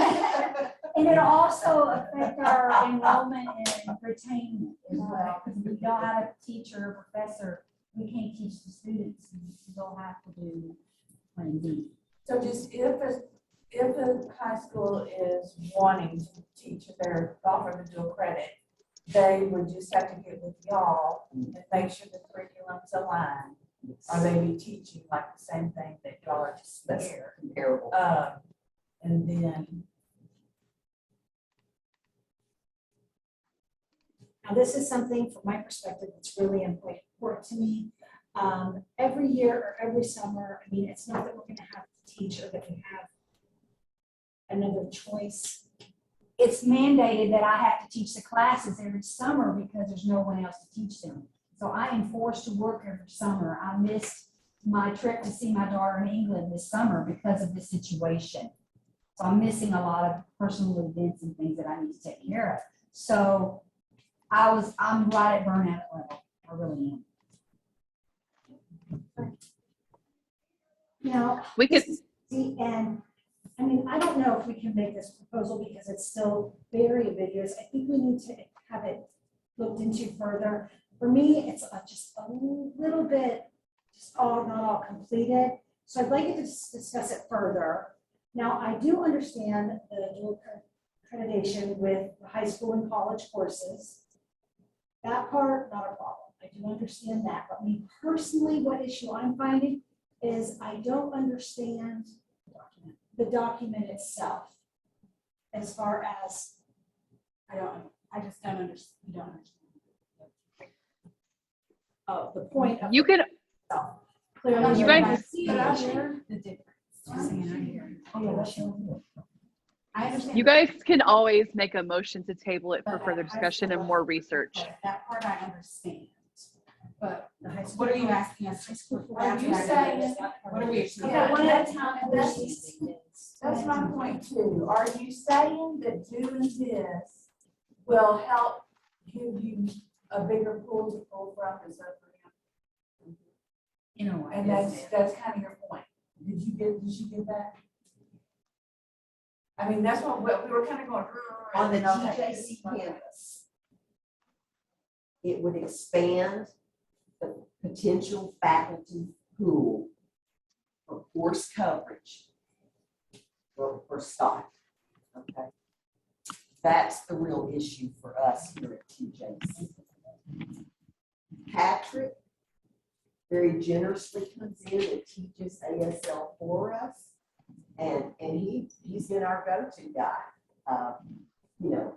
and it'll also affect our enrollment and retainment as well, because we don't have a teacher or professor, we can't teach the students, we'll have to do plan B. So just if a high school is wanting to teach their, offer the dual credit, they would just have to get with y'all and make sure the curriculum's aligned. Or they be teaching like the same thing that y'all are just That's there. comparable. And then, Now, this is something from my perspective that's really important to me. Every year or every summer, I mean, it's not that we're gonna have to teach or that we have another choice. It's mandated that I have to teach the classes every summer because there's no one else to teach them. So I am forced to work every summer. I missed my trip to see my daughter in England this summer because of this situation. So I'm missing a lot of personal events and things that I need to take care of. So I'm right at burnout level. I really am. Now, We could, this is the end. I mean, I don't know if we can make this proposal because it's still very ambiguous. I think we need to have it looked into further. For me, it's just a little bit, not all completed. So I'd like you to discuss it further. Now, I do understand the dual accreditation with the high school and college courses. That part, not a problem. I do understand that. But me personally, what issue I'm finding is I don't understand the document itself. As far as, I just don't understand, you don't understand. Oh, the point of. you could, Clearly. You guys- But I hear the difference. Just saying, I hear. Oh, yeah, that's your- I understand. you guys can always make a motion to table it for further discussion and more research. That part I understand. But the high school. What are you asking us? High school. Are you saying- What are we? Yeah, One at a that- time. that's my point too. Are you saying that doing this will help give you a bigger pool to pull from? Is that for you? In a way. And that's kind of your point. Did you get that? I mean, that's what we were kind of going. On the Okay. TJC campus, it would expand the potential faculty pool for course coverage for Scott. Okay. That's the real issue for us here at TJC. Patrick very generously comes in and teaches ASL for us. And he's been our go-to guy.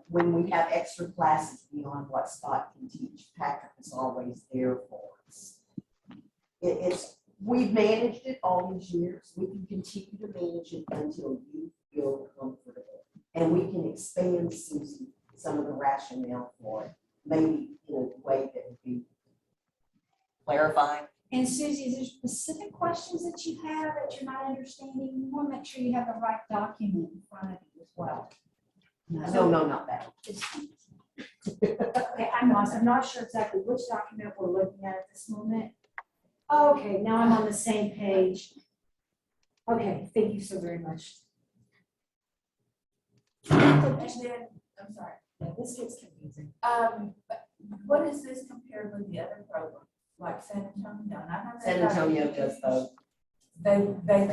When we have extra classes beyond what Scott can teach, Patrick is always there for us. We've managed it all these years. We can continue to manage it until you feel comfortable. And we can expand, Susie, some of the rationale for it, maybe in a way that would be Clarifying. And Susie, is there specific questions that you have that you're not understanding? You want to make sure you have the right document in front of you as well. no, not that. Okay, I'm lost. I'm not sure exactly which document we're looking at this moment. Okay, now I'm on the same page. Okay, thank you so very much. And then, I'm sorry, Yeah, this gets confusing. but what is this compared with the other program, like San Antonio? And I know San they've got- Antonio does both. They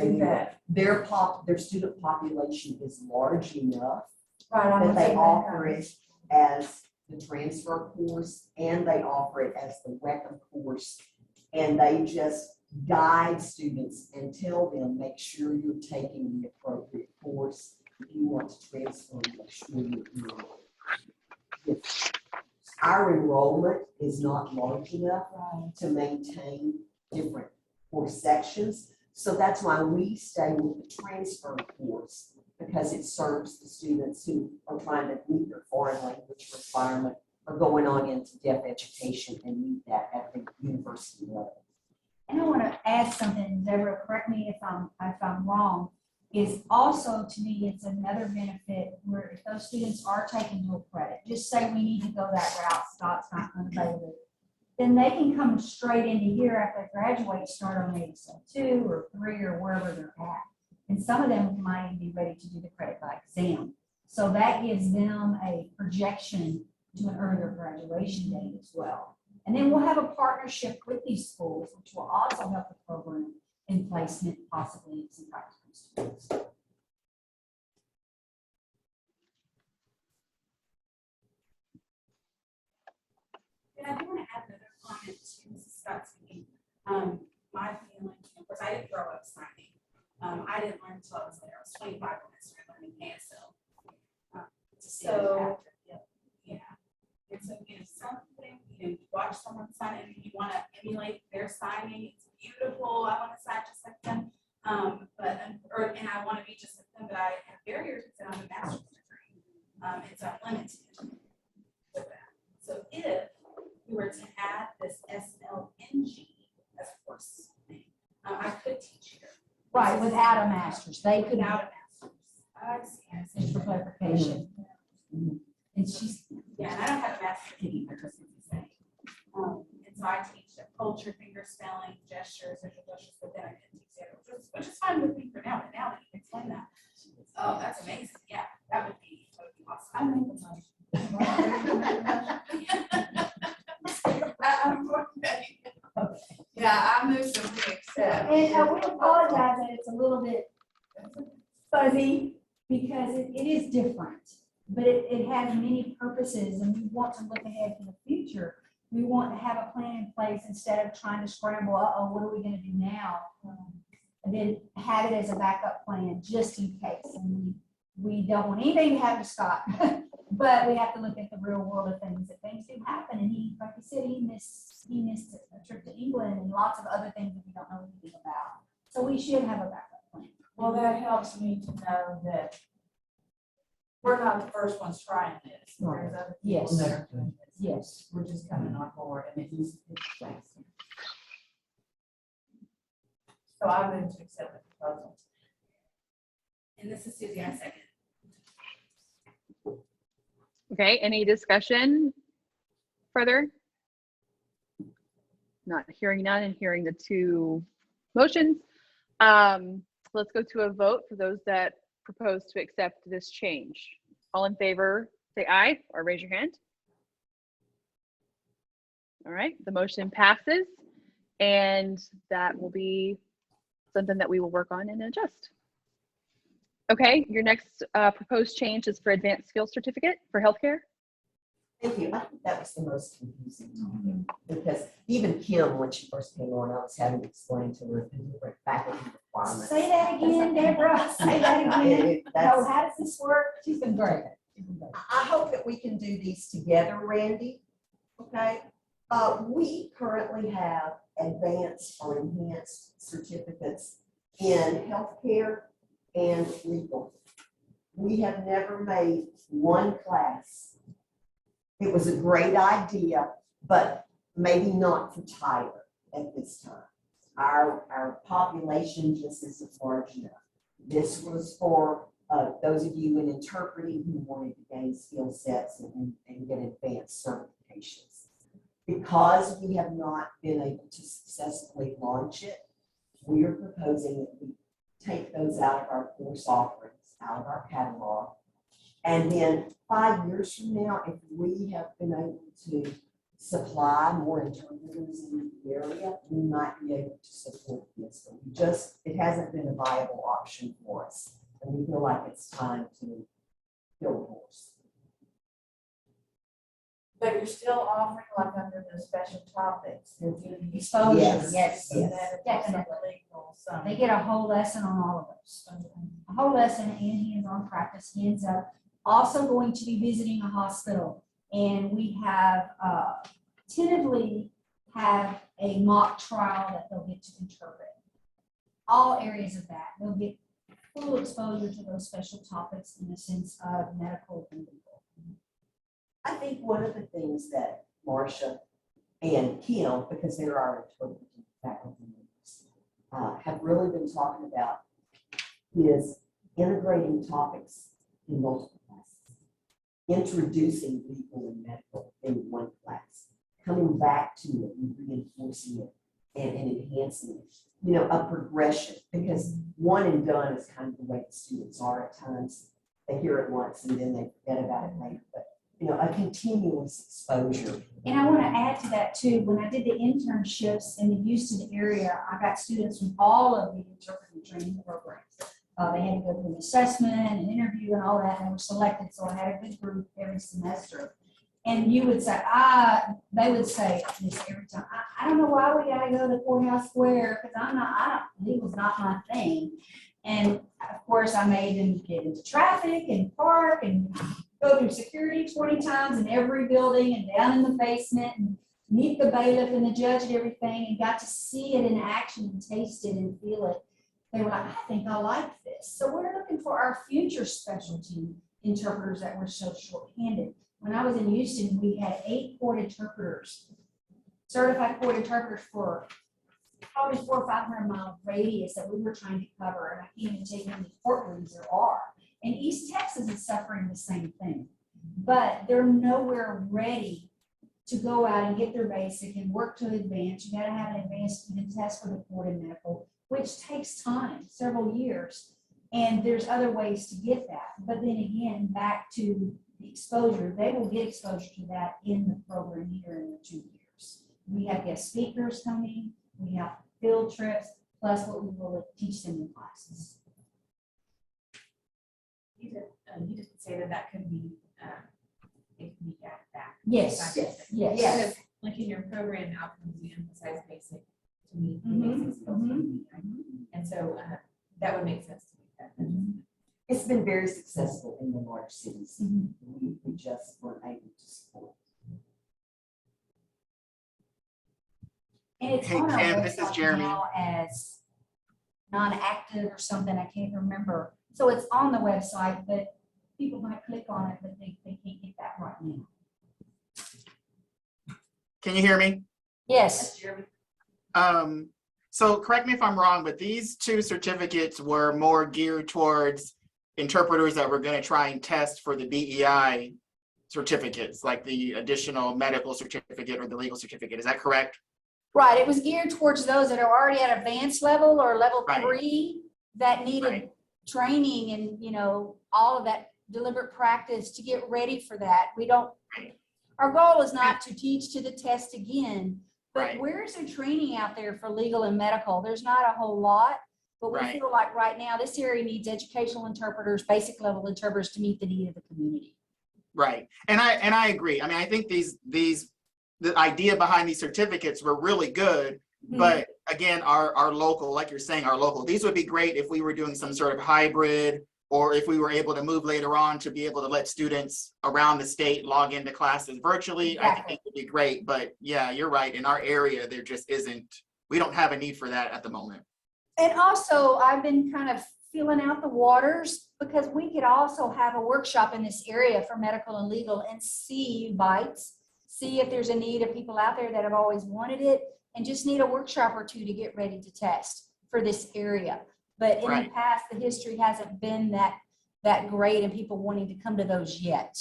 do that, Their student population is large enough right? I'm that they saying offer it as the transfer course and they offer it as the WECM course. And they just guide students and tell them, make sure you're taking the appropriate course. If you want to transfer, make sure you're doing it. Our enrollment is not large enough to maintain different course sections. So that's why we stay with the transfer course, because it serves the students who are trying to meet their foreign language requirement or going on into deaf education and meet that at the university level. And I want to add something, Deborah, correct me if I'm wrong, is also, to me, it's another benefit where if those students are taking dual credit, just say we need to go that route, Scott's not going to pay it, then they can come straight into here after they graduate, start on maybe some 2 or 3 or wherever they're at. And some of them might even be ready to do the credit by exam. So that gives them a projection to an earlier graduation date as well. And then we'll have a partnership with these schools, which will also help the program in placement, possibly in some practical students. And I do want to add another comment to Mrs. Scott's speaking. My feeling, of course, I didn't grow up signing. I didn't learn until I was there. I was 25 when I started learning ASL. So, yeah. And so, something, you watch someone sign it and you want to emulate their signing. It's beautiful. I want to sign just like them. And I want to be just like them, but I have barriers because I'm a master's degree. It's unlimited with that. So if we were to add this SLNG as a course name, I could teach here. Right, without a master's, they could, Without a master's. I see. just for clarification. And she's, Yeah, and I don't have a master's degree, but just as you say. And so I teach culture, finger spelling, gestures, visual gestures, but then I didn't teach the other, which is fine with me for now, but now that you explain that. Oh, that's amazing. Yeah, that would be awesome. I make the motion. Yeah, I move to accept. and I would apologize that it's a little bit fuzzy because it is different, but it has many purposes and we want to look ahead to the future. We want to have a plan in place instead of trying to scramble, what are we going to do now? And then have it as a backup plan just in case. And we don't want anything to happen to Scott, but we have to look at the real world of things, that things do happen. And he, like you said, he missed a trip to England and lots of other things that we don't know anything about. So we should have a backup plan. Well, that helps me to know that we're not the first ones trying this. There's other people Yes. that are doing this. Yes. We're just coming on board and it's faster. So I move to accept the proposal. And this is Susie, I second. Okay, any discussion further? Not hearing none and hearing the two motions. Let's go to a vote for those that propose to accept this change. All in favor, say aye or raise your hand. All right, the motion passes and that will be something that we will work on and adjust. Okay, your next proposed change is for advanced skills certificate for healthcare. Thank you. I think that was the most confusing to me because even Kim, when she first came on, I was having to explain to her the different faculty requirements. Say that again, Deborah. Say that again. No, That's- how does this work? She's been great. I hope that we can do these together, Randy. Okay? We currently have advanced or enhanced certificates in healthcare and legal. we have never made one class. It was a great idea, but maybe not for Tyler at this time. Our population just isn't large enough. This was for those of you in interpreting who wanted to gain skill sets and get advanced certifications. Because we have not been able to successfully launch it, we are proposing that we take those out of our course offerings, out of our catalog. And then 5 years from now, if we have been able to supply more interpreters in the area, we might be able to support this. But it hasn't been a viable option for us. And we feel like it's time to fill the horse. But you're still offering like under the special topics. Exposure, Yes, yes, yes. definitely. They get a whole lesson on all of those. A whole lesson and hands-on practice. He ends up also going to be visiting a hospital. And we have tentatively have a mock trial that they'll get to interpret. All areas of that. They'll get full exposure to those special topics in the sense of medical and legal. I think one of the things that Marcia and Kim, because they're our interpreting faculty members, have really been talking about is integrating topics in multiple classes, introducing legal and medical in one class, coming back to it and reinforcing it and enhancing it. You know, a progression, because one and done is kind of the way the students are at times. They hear it once and then they forget about it later. But you know, a continuous exposure. And I want to add to that too. When I did the internships in the Houston area, I got students from all of the interpreting training programs. They had to go through an assessment and an interview and all that, and they were selected. So I had a good group every semester. And you would say, they would say this every time, I don't know why we got to go to Courthouse Square because legal's not my thing. And of course, I made them get into traffic and park and go through security 20 times in every building and down in the basement and meet the bailiff and the judge and everything, and got to see it in action and taste it and feel it. They were like, I think I like this. So we're looking for our future specialty interpreters that were so short-handed. When I was in Houston, we had 8 court interpreters, certified court interpreters for probably 400 or 500 mile radius that we were trying to cover. And I can't even tell you how many courtrooms there are. And East Texas is suffering the same thing, but they're nowhere ready to go out and get their basic and work to advance. You got to have an advanced test for the court and medical, which takes time, several years. And there's other ways to get that. But then again, back to the exposure, they will get exposure to that in the program here in the 2 years. We have guest speakers coming, we have field trips, plus what we will teach them in classes. You didn't say that could be, it can be added back. Yes, yes. Like in your program outcomes, you emphasize basic to meet the Mhm, basic skills. And so that would make sense to me. It's been very successful in the large cities. Mhm. We just weren't able to support. And it's Hey, on our Kim, this is website Jeremy. now as non-active or something, I can't remember. So it's on the website, but people might click on it, but they can't get that right now. Can you hear me? Yes. So correct me if I'm wrong, but these 2 certificates were more geared towards interpreters that were going to try and test for the BEI certificates, like the additional medical certificate or the legal certificate. Is that correct? Right, it was geared towards those that are already at advanced level or level Right. 3 that needed Right. training and, all of that deliberate practice to get ready for that. Our goal is not to teach to the test again, but Right. where's there training out there for legal and medical? There's not a whole lot, but we Right. feel like right now this area needs educational interpreters, basic level interpreters to meet the need of the community. Right. And I agree. I mean, I think the idea behind these certificates were really good, but again, our local, like you're saying, our local, these would be great if we were doing some sort of hybrid, or if we were able to move later on to be able to let students around the state log into classes virtually. Exactly. I think it would be great, but yeah, you're right. In our area, there just isn't, we don't have a need for that at the moment. And also, I've been kind of feeling out the waters, because we could also have a workshop in this area for medical and legal and see bites, see if there's a need of people out there that have always wanted it and just need a workshop or two to get ready to test for this area. But in the Right. past, the history hasn't been that great and people wanting to come to those yet.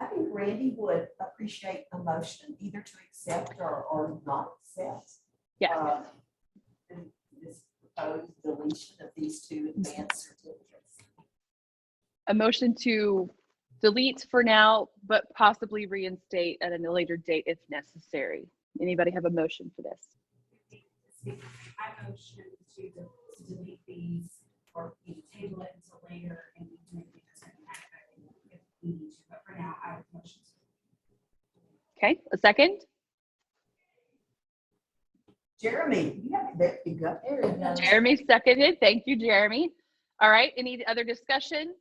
I think Randy would appreciate a motion either to accept or not accept. Yeah. This proposed deletion of these two advanced certificates. A motion to delete for now, but possibly reinstate at a later date if necessary. Anybody have a motion for this? I motion to delete these or table it until later and we can make a second act if we need to, but for now, I would motion to. Okay, a second. Jeremy, you have that big up there. Jeremy seconded. Thank you, Jeremy. All right, any other discussion?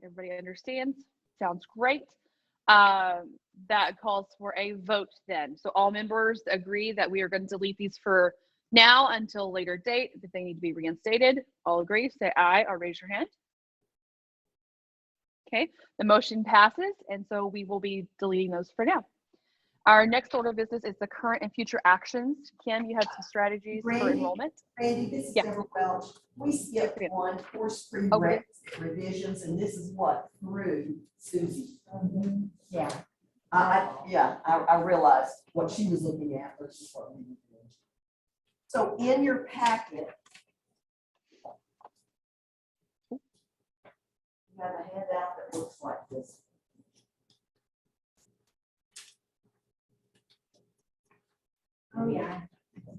Everybody understands? Sounds great. That calls for a vote then. So all members agree that we are going to delete these for now until a later date. If they need to be reinstated, all agree, say aye or raise your hand. Okay, the motion passes, and so we will be deleting those for now. Our next order of business is the current and future actions. Kim, you have some strategies for Randy? enrollment. Randy, this is Yeah. Deborah Welch. We skipped one, course prerequisite revisions, and this is what through Susie. Yeah. I realized what she was looking at versus what we were doing. So in your packet, you have a handout that looks like this. Oh, yeah.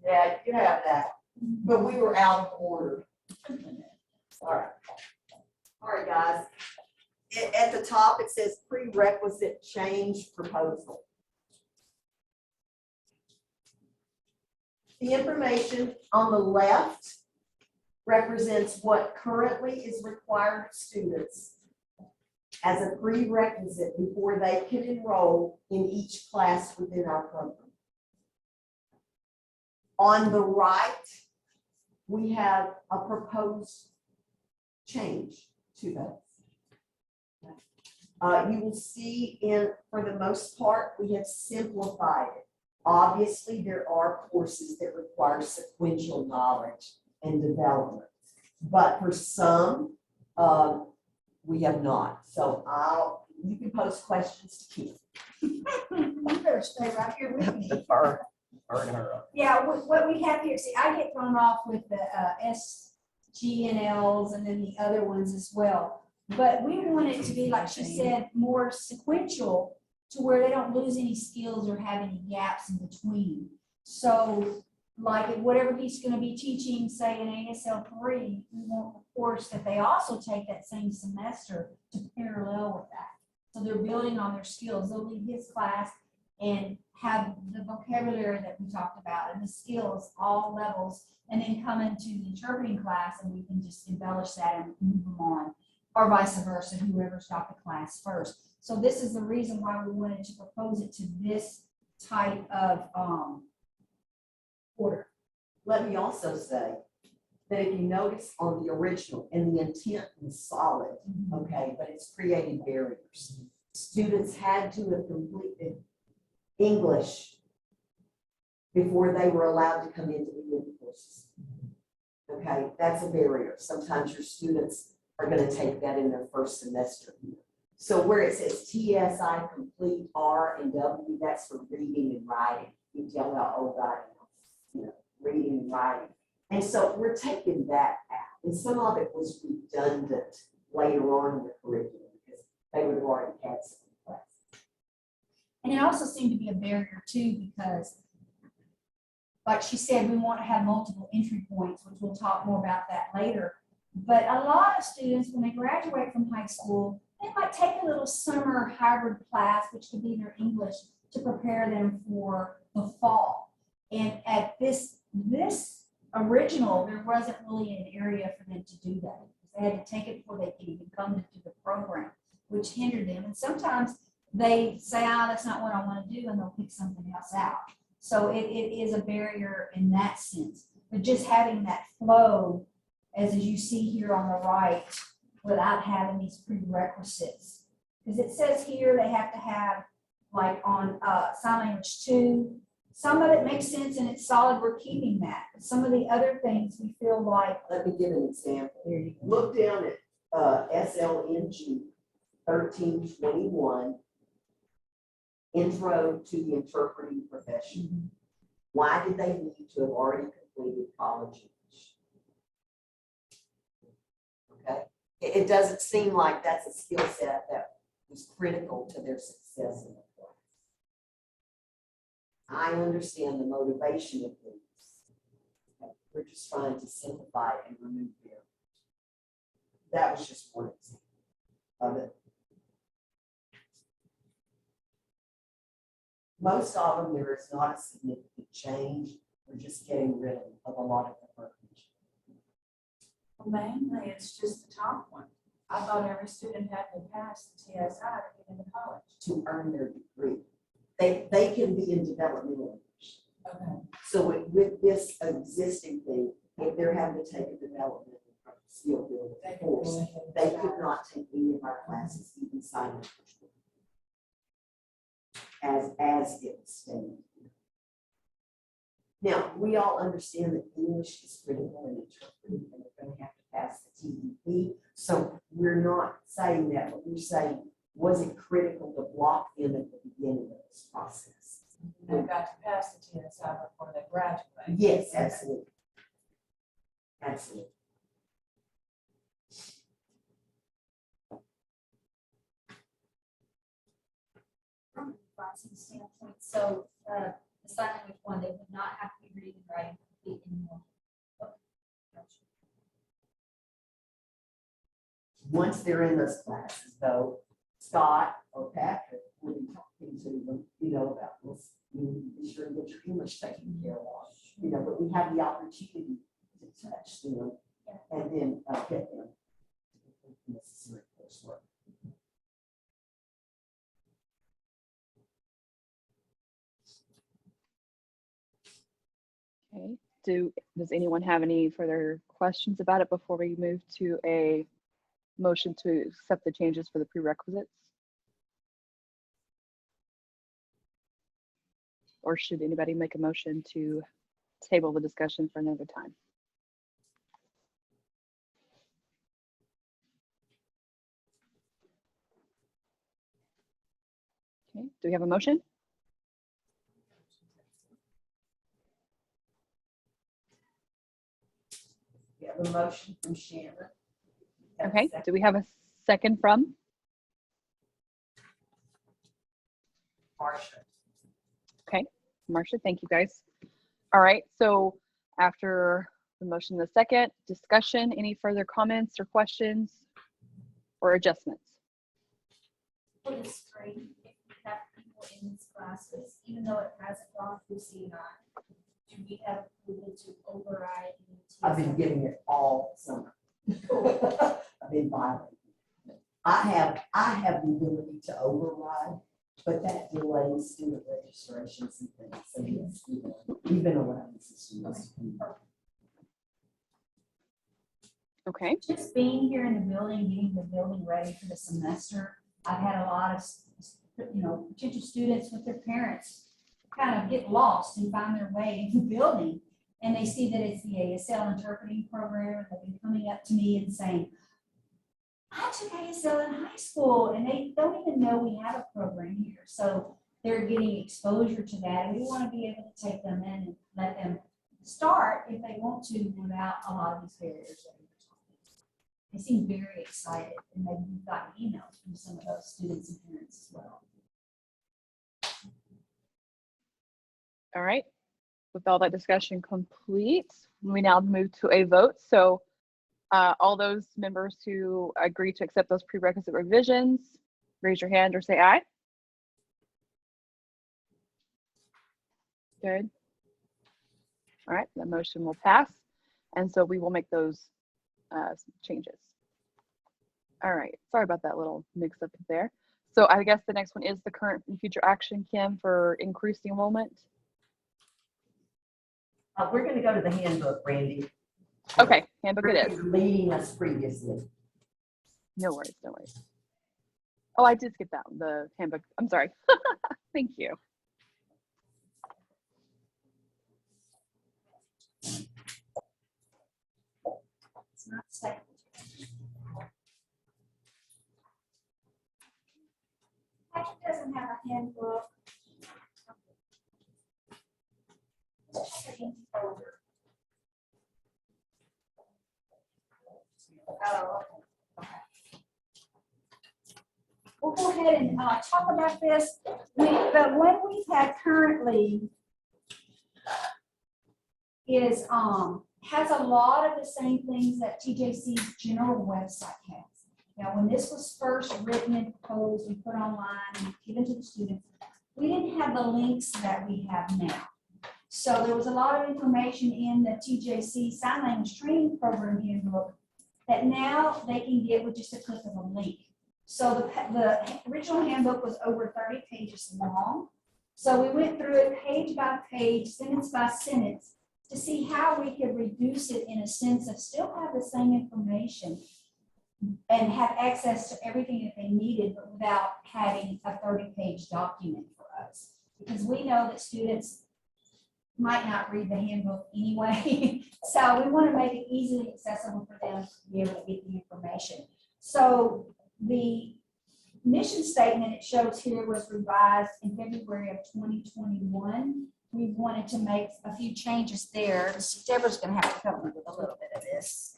Yeah, you have that, but we were out of order. All right. All right, guys. At the top, it says prerequisite change proposal. The information on the left represents what currently is required of students as a prerequisite before they can enroll in each class within our program. On the right, we have a proposed change to those. You will see for the most part, we have simplified it. Obviously, there are courses that require sequential knowledge and development, but for some, we have not. So you can pose questions to Keith. You better stay right here with me. Defer. Yeah, what we have here, see, I get thrown off with the SGNLs and then the other ones as well. But we want it to be, like she said, more sequential to where they don't lose any skills or have any gaps in between. So like whatever he's going to be teaching, say in ASL 3, we want a course that they also take that same semester to parallel with that. So they're building on their skills. They'll leave his class and have the vocabulary that we talked about and the skills, all levels, and then come into the interpreting class and we can just embellish that and move them on, or vice versa, whoever's got the class first. So this is the reason why we wanted to propose it to this type of order. Let me also say that if you notice on the original, and the intent was solid, okay, but it's creating barriers. Students had to have completed English before they were allowed to come into the new courses. Okay, that's a barrier. Sometimes your students are going to take that in their first semester. So where it says TSI complete R and W, that's for reading and writing. You tell how old I am, reading and writing. And so we're taking that out. And some of it was redundant later on in the curriculum because they would have already had some classes. And it also seemed to be a barrier too, because like she said, we want to have multiple entry points, which we'll talk more about that later. But a lot of students, when they graduate from high school, they might take a little summer hybrid class, which could be their English, to prepare them for the fall. And at this original, there wasn't really an area for them to do that. They had to take it before they could even come into the program, which hindered them. And sometimes they say, that's not what I want to do, and they'll pick something else out. So it is a barrier in that sense. But just having that flow, as you see here on the right, without having these prerequisites. Because it says here they have to have, like on sign language 2, some of it makes sense and it's solid, we're keeping that. But some of the other things we feel like. Let me give an example. Here you look down at SLNG 1321, Intro to the Interpreting Profession. Why did they need to have already completed college English? Okay, it doesn't seem like that's a skill set that was critical to their success in the class. I understand the motivation of things. We're just trying to simplify and remove barriers. That was just one example of it. Most of them, there is not a significant change. We're just getting rid of a lot of the verbiage. Well, mainly, it's just the top one. I thought every student had to pass the TSI to get into college. To earn their degree. They can be in developmental English. Okay. So with this existing thing, if they're having to take a development skill building course, they could not take any of our classes, even sign language. As it was stated. Now, we all understand that English is critical in interpreting, and they're going to have to pass the TEP. So we're not saying that, but we're saying, was it critical to block them at the beginning of this process? They've got to pass the TSI before they graduate. Yes, absolutely. Absolutely. From a pricing standpoint, so the sign language one, they would not have to be reading and writing complete anymore. Once they're in those classes, though, Scott or Patrick will be talking to them, about this. You be sure to get your English taken care of, but we have the opportunity to touch them and then get them to complete the necessary coursework. Okay. Does anyone have any further questions about it before we move to a motion to accept the changes for the prerequisites? Or should anybody make a motion to table the discussion for another time? Okay, do we have a motion? We have a motion from Shannon. Okay, do we have a second from? Marcia. Okay, Marcia, thank you guys. All right, so after the motion and the second, discussion, any further comments or questions or adjustments? For the screen, if we have people in these classes, even though it hasn't gone through CNI, do we have approval to override? I've been getting it all summer. I've been violating. I have the ability to override, but that delays student registrations and things. So yes, we've been allowing systems to convert. Okay. Just being here in the building, getting the building ready for the semester, I've had a lot of, potential students with their parents kind of get lost and find their way in the building. And they see that it's the ASL interpreting program. They've been coming up to me and saying, I took ASL in high school, and they don't even know we have a program here. So they're getting exposure to that, and we want to be able to take them in and let them start if they want to without a lot of these barriers. They seem very excited, and maybe we've gotten emails from some of those students and parents as well. All right. With all that discussion complete, we now move to a vote. So all those members who agree to accept those prerequisite revisions, raise your hand or say aye. Good. All right, the motion will pass. And so we will make those changes. All right, sorry about that little mix up there. So I guess the next one is the current and future action, Kim, for increasing enrollment. We're gonna go to the handbook, Randy. Okay, handbook it is. You're leading us previously. No worries, no worries. Oh, I did skip that, the handbook. I'm sorry. Thank you. It's not second. Packet doesn't have a handbook. It's just an empty folder. Oh, okay. We'll go ahead and talk about this. The one we've had currently is has a lot of the same things that TJC's general website has. Now, when this was first written and proposed and put online and given to the students, we didn't have the links that we have now. So there was a lot of information in the TJC Sign Language Training Program handbook that now they can get with just a click of a link. So the original handbook was over 30 pages long. So we went through it page by page, sentence by sentence, to see how we could reduce it in a sense of still have the same information and have access to everything that they needed, but without having a 30-page document for us. Because we know that students might not read the handbook anyway. So we want to make it easily accessible for them to be able to get the information. So the mission statement it shows here was revised in February of 2021. We wanted to make a few changes there. Deborah's going to have to help me with a little bit of this.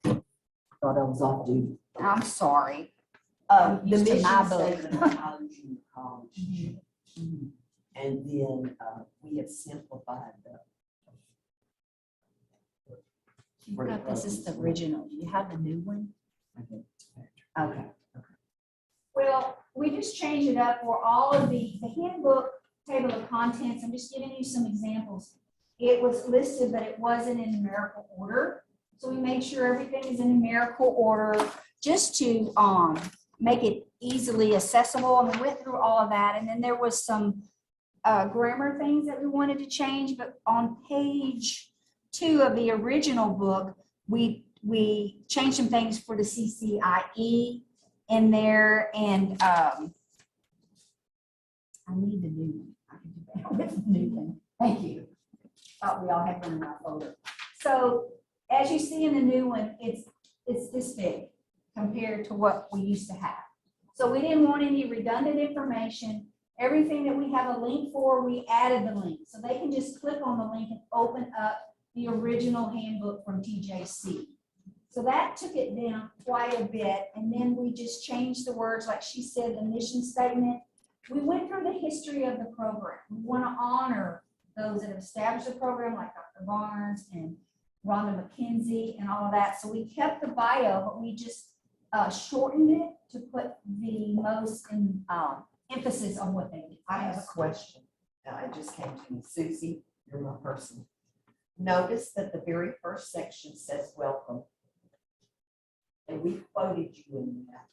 Thought I was off duty. I'm sorry. The Used to mission my book. statement of Highland Junior College. And then we have simplified You've got this is the original. Do you have the new one? Okay. Well, we just changed it up for all of the handbook table of contents. I'm just giving you some examples. It was listed, but it wasn't in numerical order. So we made sure everything is in numerical order just to make it easily accessible. And we went through all of that. And then there was some grammar things that we wanted to change. But on page 2 of the original book, we changed some things for the CCIE in there. And I need the new one. I can do that with the new one. Thank you. Thought we all had one in our folder. So as you see in the new one, it's this big compared to what we used to have. So we didn't want any redundant information. Everything that we have a link for, we added the link. So they can just click on the link and open up the original handbook from TJC. So that took it down quite a bit. And then we just changed the words, like she said, the mission statement. We went through the history of the program. We want to honor those that have established the program, like Dr. Barnes and Rhonda McKenzie and all of that. So we kept the bio, but we just shortened it to put the most emphasis on what they did. I have a question. It just came to me. Susie, you're my person. Notice that the very first section says welcome. And we quoted you in that.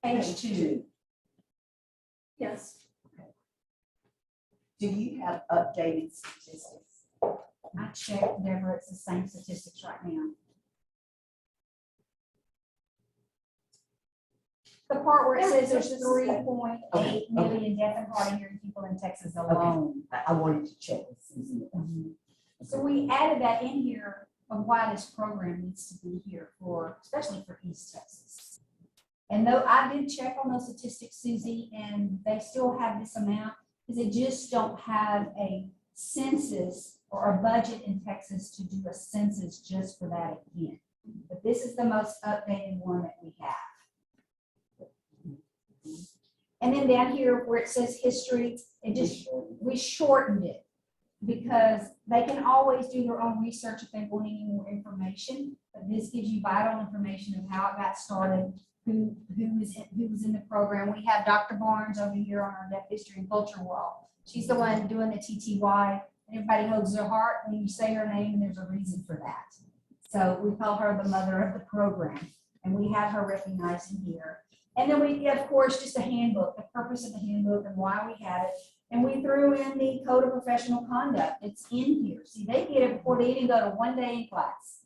Page 2. Yes. Do you have updated statistics? I checked, Deborah, it's the same statistics right now. The part where it says there's 3.8 million deaf and hard of hearing people in Texas alone. I wanted to check with Susie. So we added that in here of why this program needs to be here for, especially for East Texas. And though I did check on those statistics, Susie, and they still have this amount, because they just don't have a census or a budget in Texas to do a census just for that again. But this is the most updated one that we have. And then down here where it says history, we shortened it because they can always do their own research if they want any more information. But this gives you vital information of how it got started, who was in the program. We have Dr. Barnes over here on our Deaf History and Culture wall. She's the one doing the TTY, and everybody holds their heart when you say her name, and there's a reason for that. So we call her the mother of the program. and we have her recognized in here. And then we, of course, just a handbook, the purpose of the handbook and why we have it. And we threw in the code of professional conduct. It's in here. See, they get it before they even go to 1 day in class.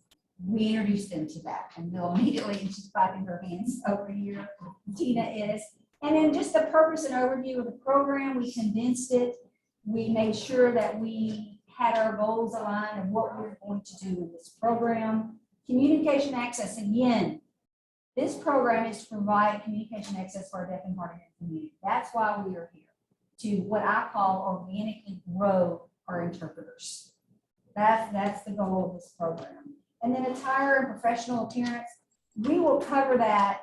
We introduced them to that, and they'll immediately, and she's clapping her hands over here, Tina is. And then just the purpose and overview of the program, we condensed it. We made sure that we had our goals aligned and what we were going to do in this program. Communication access, again, this program is to provide communication access for our deaf and hard of hearing community. That's why we are here, to what I call organically grow our interpreters. That's the goal of this program. And then attire and professional appearance, we will cover that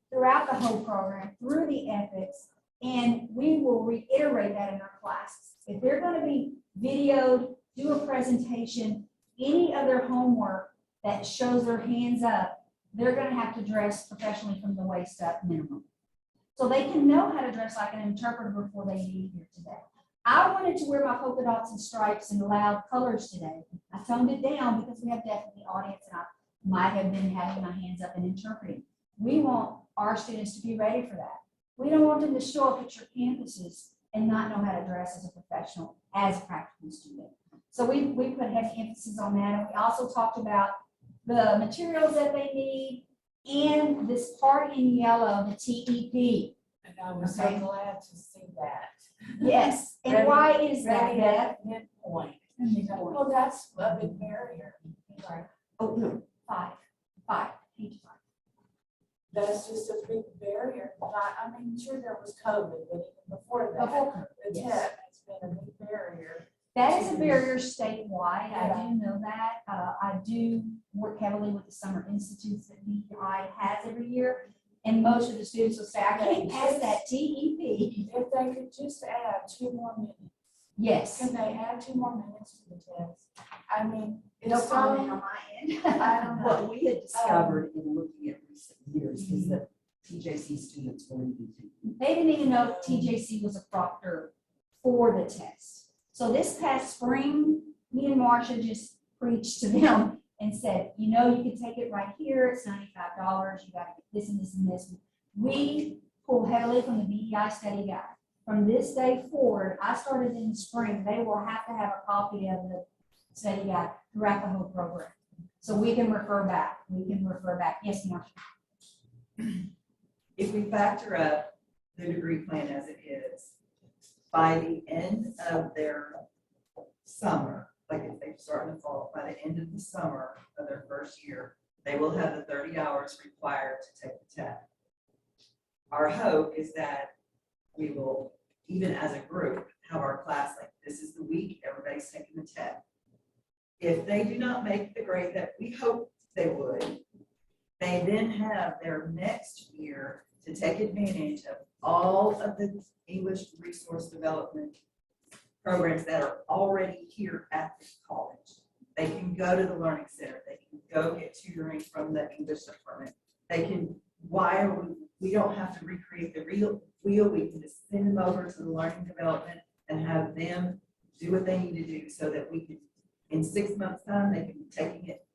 throughout the whole program, through the ethics, and we will reiterate that in our classes. If they're going to be videoed, do a presentation, any other homework that shows their hands up, they're going to have to dress professionally from the waist up minimum. So they can know how to dress like an interpreter before they leave here today. I wanted to wear my polka dots and stripes and loud colors today. I toned it down because we have deaf in the audience and I might have been having my hands up and interpreting. We want our students to be ready for that. We don't want them to show up at your campuses and not know how to dress as a professional, as a practical student. So we put heavy emphasis on that. And we also talked about the materials that they need and this part in yellow, the TEP. And I was so glad to see that. Yes, and why is that, Ready Beth? at midpoint. Well, that's a big barrier. Right. Oh, no. Five, page 5. That's just a big barrier. I mean, sure, there was COVID, but even before that, the yes. tech has been a big barrier. That is a barrier statewide. I do know that. I do work heavily with the summer institutes that BEI has every year. And most of the students will say, I can't pass that TEP. If they could just add 2 more minutes. Yes. Can they add 2 more minutes to the test? I mean, No it's comment on so, my end. I don't know. What we had discovered in looking at recent years is that TJC students were leaving. They didn't even know TJC was a proctor for the test. So this past spring, me and Marcia just preached to them and said, you know, you can take it right here. It's $95. You got to get this and this and this. We pull heavily from the BEI study guide. From this day forward, I started in the spring. They will have to have a copy of the study guide throughout the whole program. So we can refer back. Yes, Marcia. If we factor up the degree plan as it is, by the end of their summer, like if they start in the fall, by the end of the summer of their first year, they will have the 30 hours required to take the test. Our hope is that we will, even as a group, have our class like this is the week, everybody's taking the test. If they do not make the grade that we hope they would, they then have their next year to take advantage of all of the English resource development programs that are already here at the college. They can go to the Learning Center. They can go get tutoring from the English department. They can, we don't have to recreate the wheel. We can just send them over to the learning development and have them do what they need to do so that we can, in 6 months' time, they can be taking it.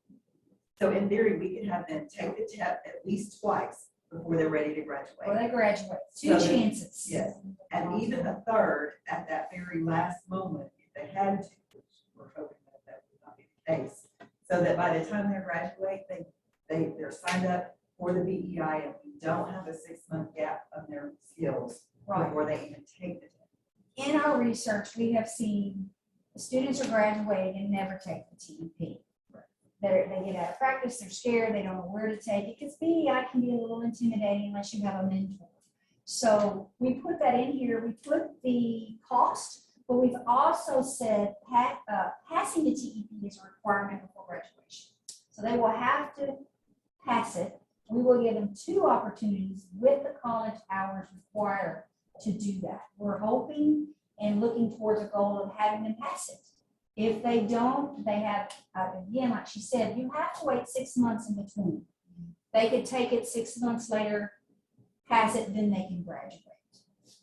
So in theory, we can have them take the test at least twice before they're ready to graduate. Well, they graduate. 2 So chances. Yes, and even a third at that very last moment, if they had to, which we're hoping that that would not be the case, so that by the time they graduate, they're signed up for the BEI and we don't have a 6-month gap of their skills before they even take the test. In our research, we have seen the students are graduating and never take the TEP. They get out of practice, they're scared, they don't know where to take it, because BEI can be a little intimidating unless you have a mentor. So we put that in here, we put the cost, but we've also said passing the TEP is a requirement before graduation. So they will have to pass it. We will give them 2 opportunities with the college hours required to do that. We're hoping and looking towards a goal of having them pass it. If they don't, they have, again, like she said, you have to wait 6 months in between. They could take it 6 months later, pass it, then they can graduate.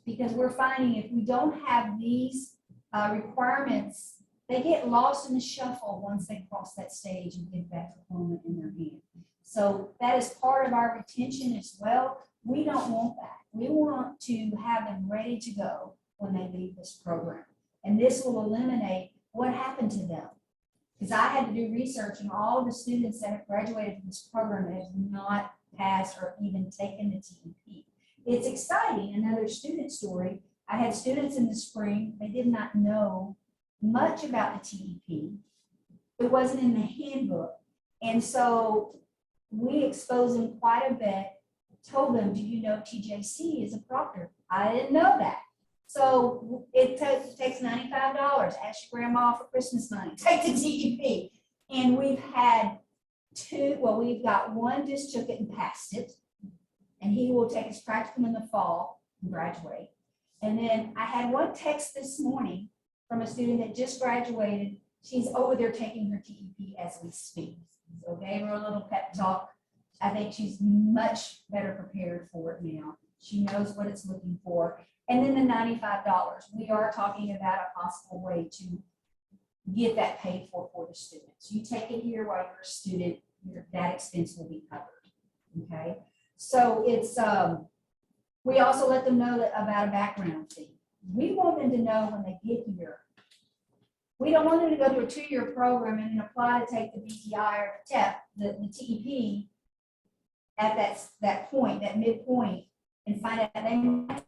Because we're finding if we don't have these requirements, they get lost in the shuffle once they cross that stage and get that diploma in their hand. So that is part of our retention as well. We don't want that. We want to have them ready to go when they leave this program. And this will eliminate what happened to them. Because I had to do research on all of the students that have graduated from this program that have not passed or even taken the TEP. It's exciting. Another student story. I had students in the spring, they did not know much about the TEP. It wasn't in the handbook. And so we exposed them quite a bit, told them, do you know TJC is a proctor? I didn't know that. So it takes $95. Ask your grandma for Christmas money. Take the TEP. And we've had we've got one just took it and passed it. And he will take his practicum in the fall and graduate. And then I had one text this morning from a student that just graduated. She's over there taking her TEP as we speak. So gave her a little pep talk. I think she's much better prepared for it now. She knows what it's looking for. And then the $95, we are talking about a possible way to get that paid for the students. You take it here while you're a student, that expense will be covered, okay? So it's, we also let them know about a background fee. We want them to know when they get here. We don't want them to go to a 2-year program and then apply to take the BTI or the TEP, the TEP at that point, that midpoint, and find out they might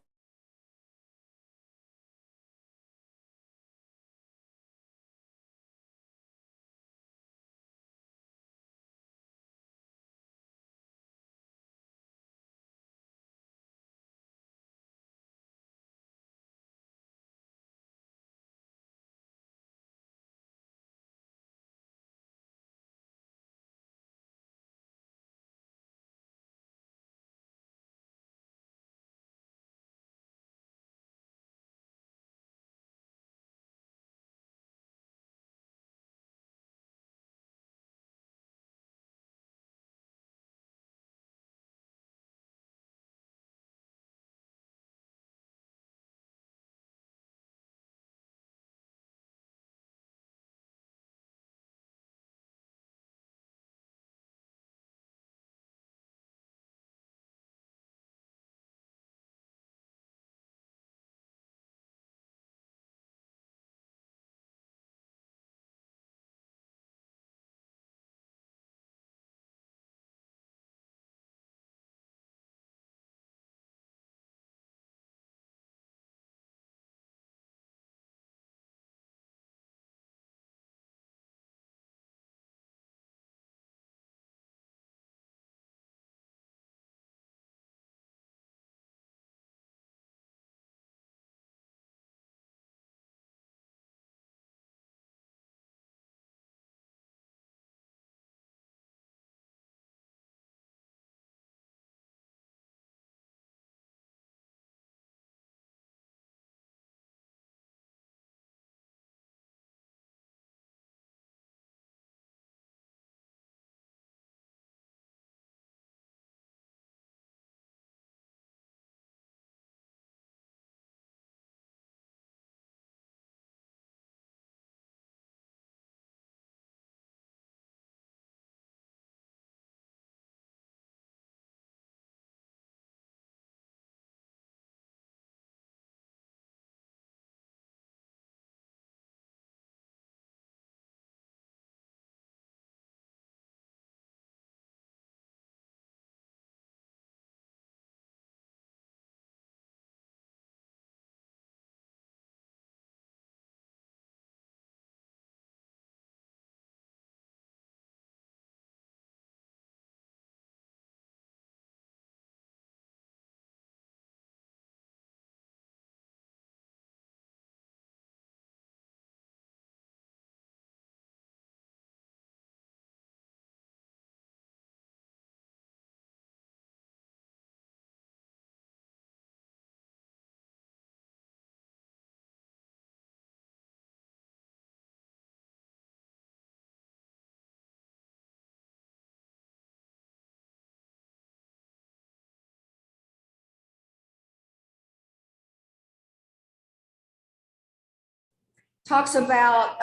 talks about,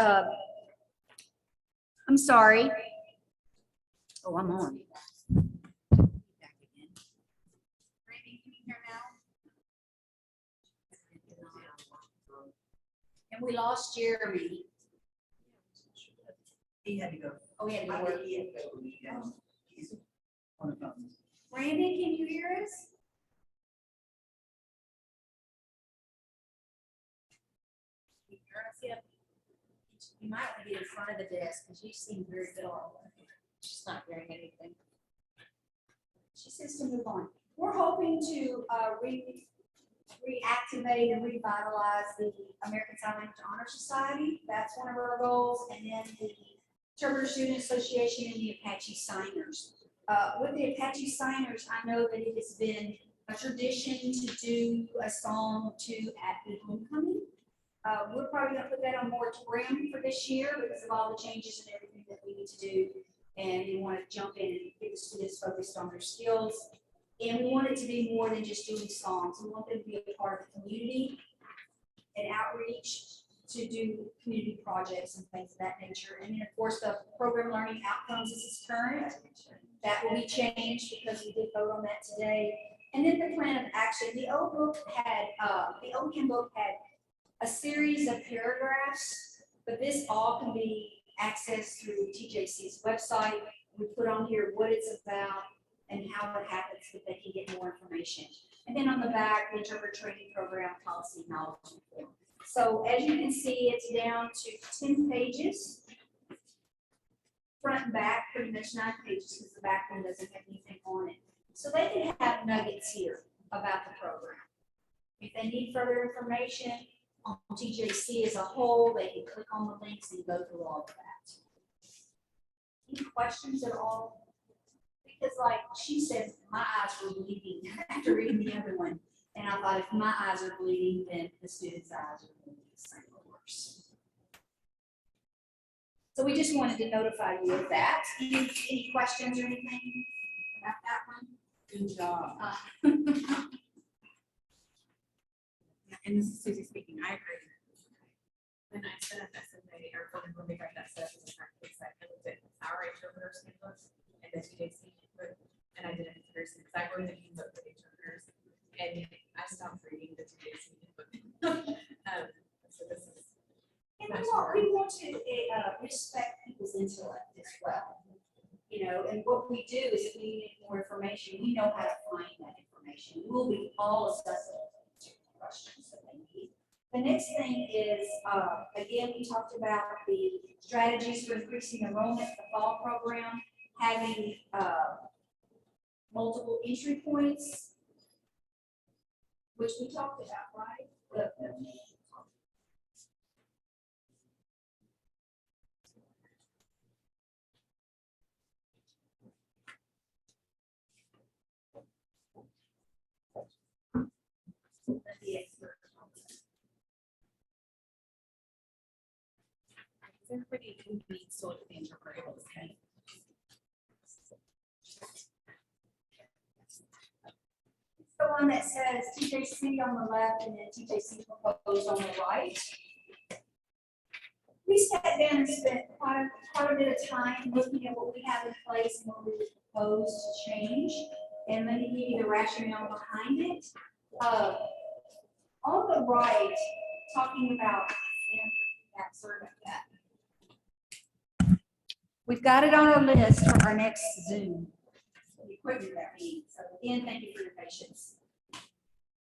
I'm sorry. Oh, I'm on. We lost Jeremy. He had to go. Oh, he had to I go think work. he had to go, yeah. He's on the phone. Randy, can you hear us? Can you hear us yet? You might want to get in front of the desk because you seem very dull. She's not hearing anything. She says to move on. We're hoping to reactivate and revitalize the American Sign Language Honor Society. That's one of our goals. And then the Interpreter Student Association and the Apache Signers. With the Apache Signers, I know that it has been a tradition to do a song to at the homecoming. We're probably gonna put that on moratorium for this year because of all the changes and everything that we need to do. And we want to jump in and get the students focused on their skills. And we want it to be more than just doing songs. We want them to be a part of the community and outreach to do community projects and things of that nature. And then, of course, the program learning outcomes is current. That will be changed because we did vote on that today. And then the plan of action. The old book had, the old handbook had a series of paragraphs, but this all can be accessed through TJC's website. We put on here what it's about and how it happens so that they can get more information. And then on the back, the interpreter training program, policy, knowledge, and form. So as you can see, it's down to 10 pages. Front and back, pretty much 9 pages because the back one doesn't have anything on it. So they can have nuggets here about the program. If they need further information on TJC as a whole, they can click on the links and go through all of that. Any questions at all? Because like she said, my eyes were bleeding after reading the other one. And I thought if my eyes are bleeding, then the students' eyes are bleeding the same or worse. So we just wanted to notify you of that. Any questions or anything about that one? Good job. And this is Susie speaking. I agree. When I set up SMA or when we got that set up as a practice, I looked at our interpreters handbook and the TJC handbook, and I did a comparison because I wrote the handbook for the interpreters, and I stopped reading the TJC handbook. So this is. And we want to respect people's intellect as well. You know, and what we do is if we need more information, we know how to find that information. We'll be all accessible to questions that they need. The next thing is, again, we talked about the strategies for increasing enrollment, the fall program, having multiple entry points, which we talked about, right? The expert. Everybody who needs to look at the interpreter able to see. The one that says TJC on the left and then TJC proposed on the right. We sat down and spent quite a bit of time looking at what we have in place and what we propose to change. And let me give you the rationale behind it. On the right, talking about we've got it on our list for our next Zoom. The equipment that we need. So again, thank you for your patience.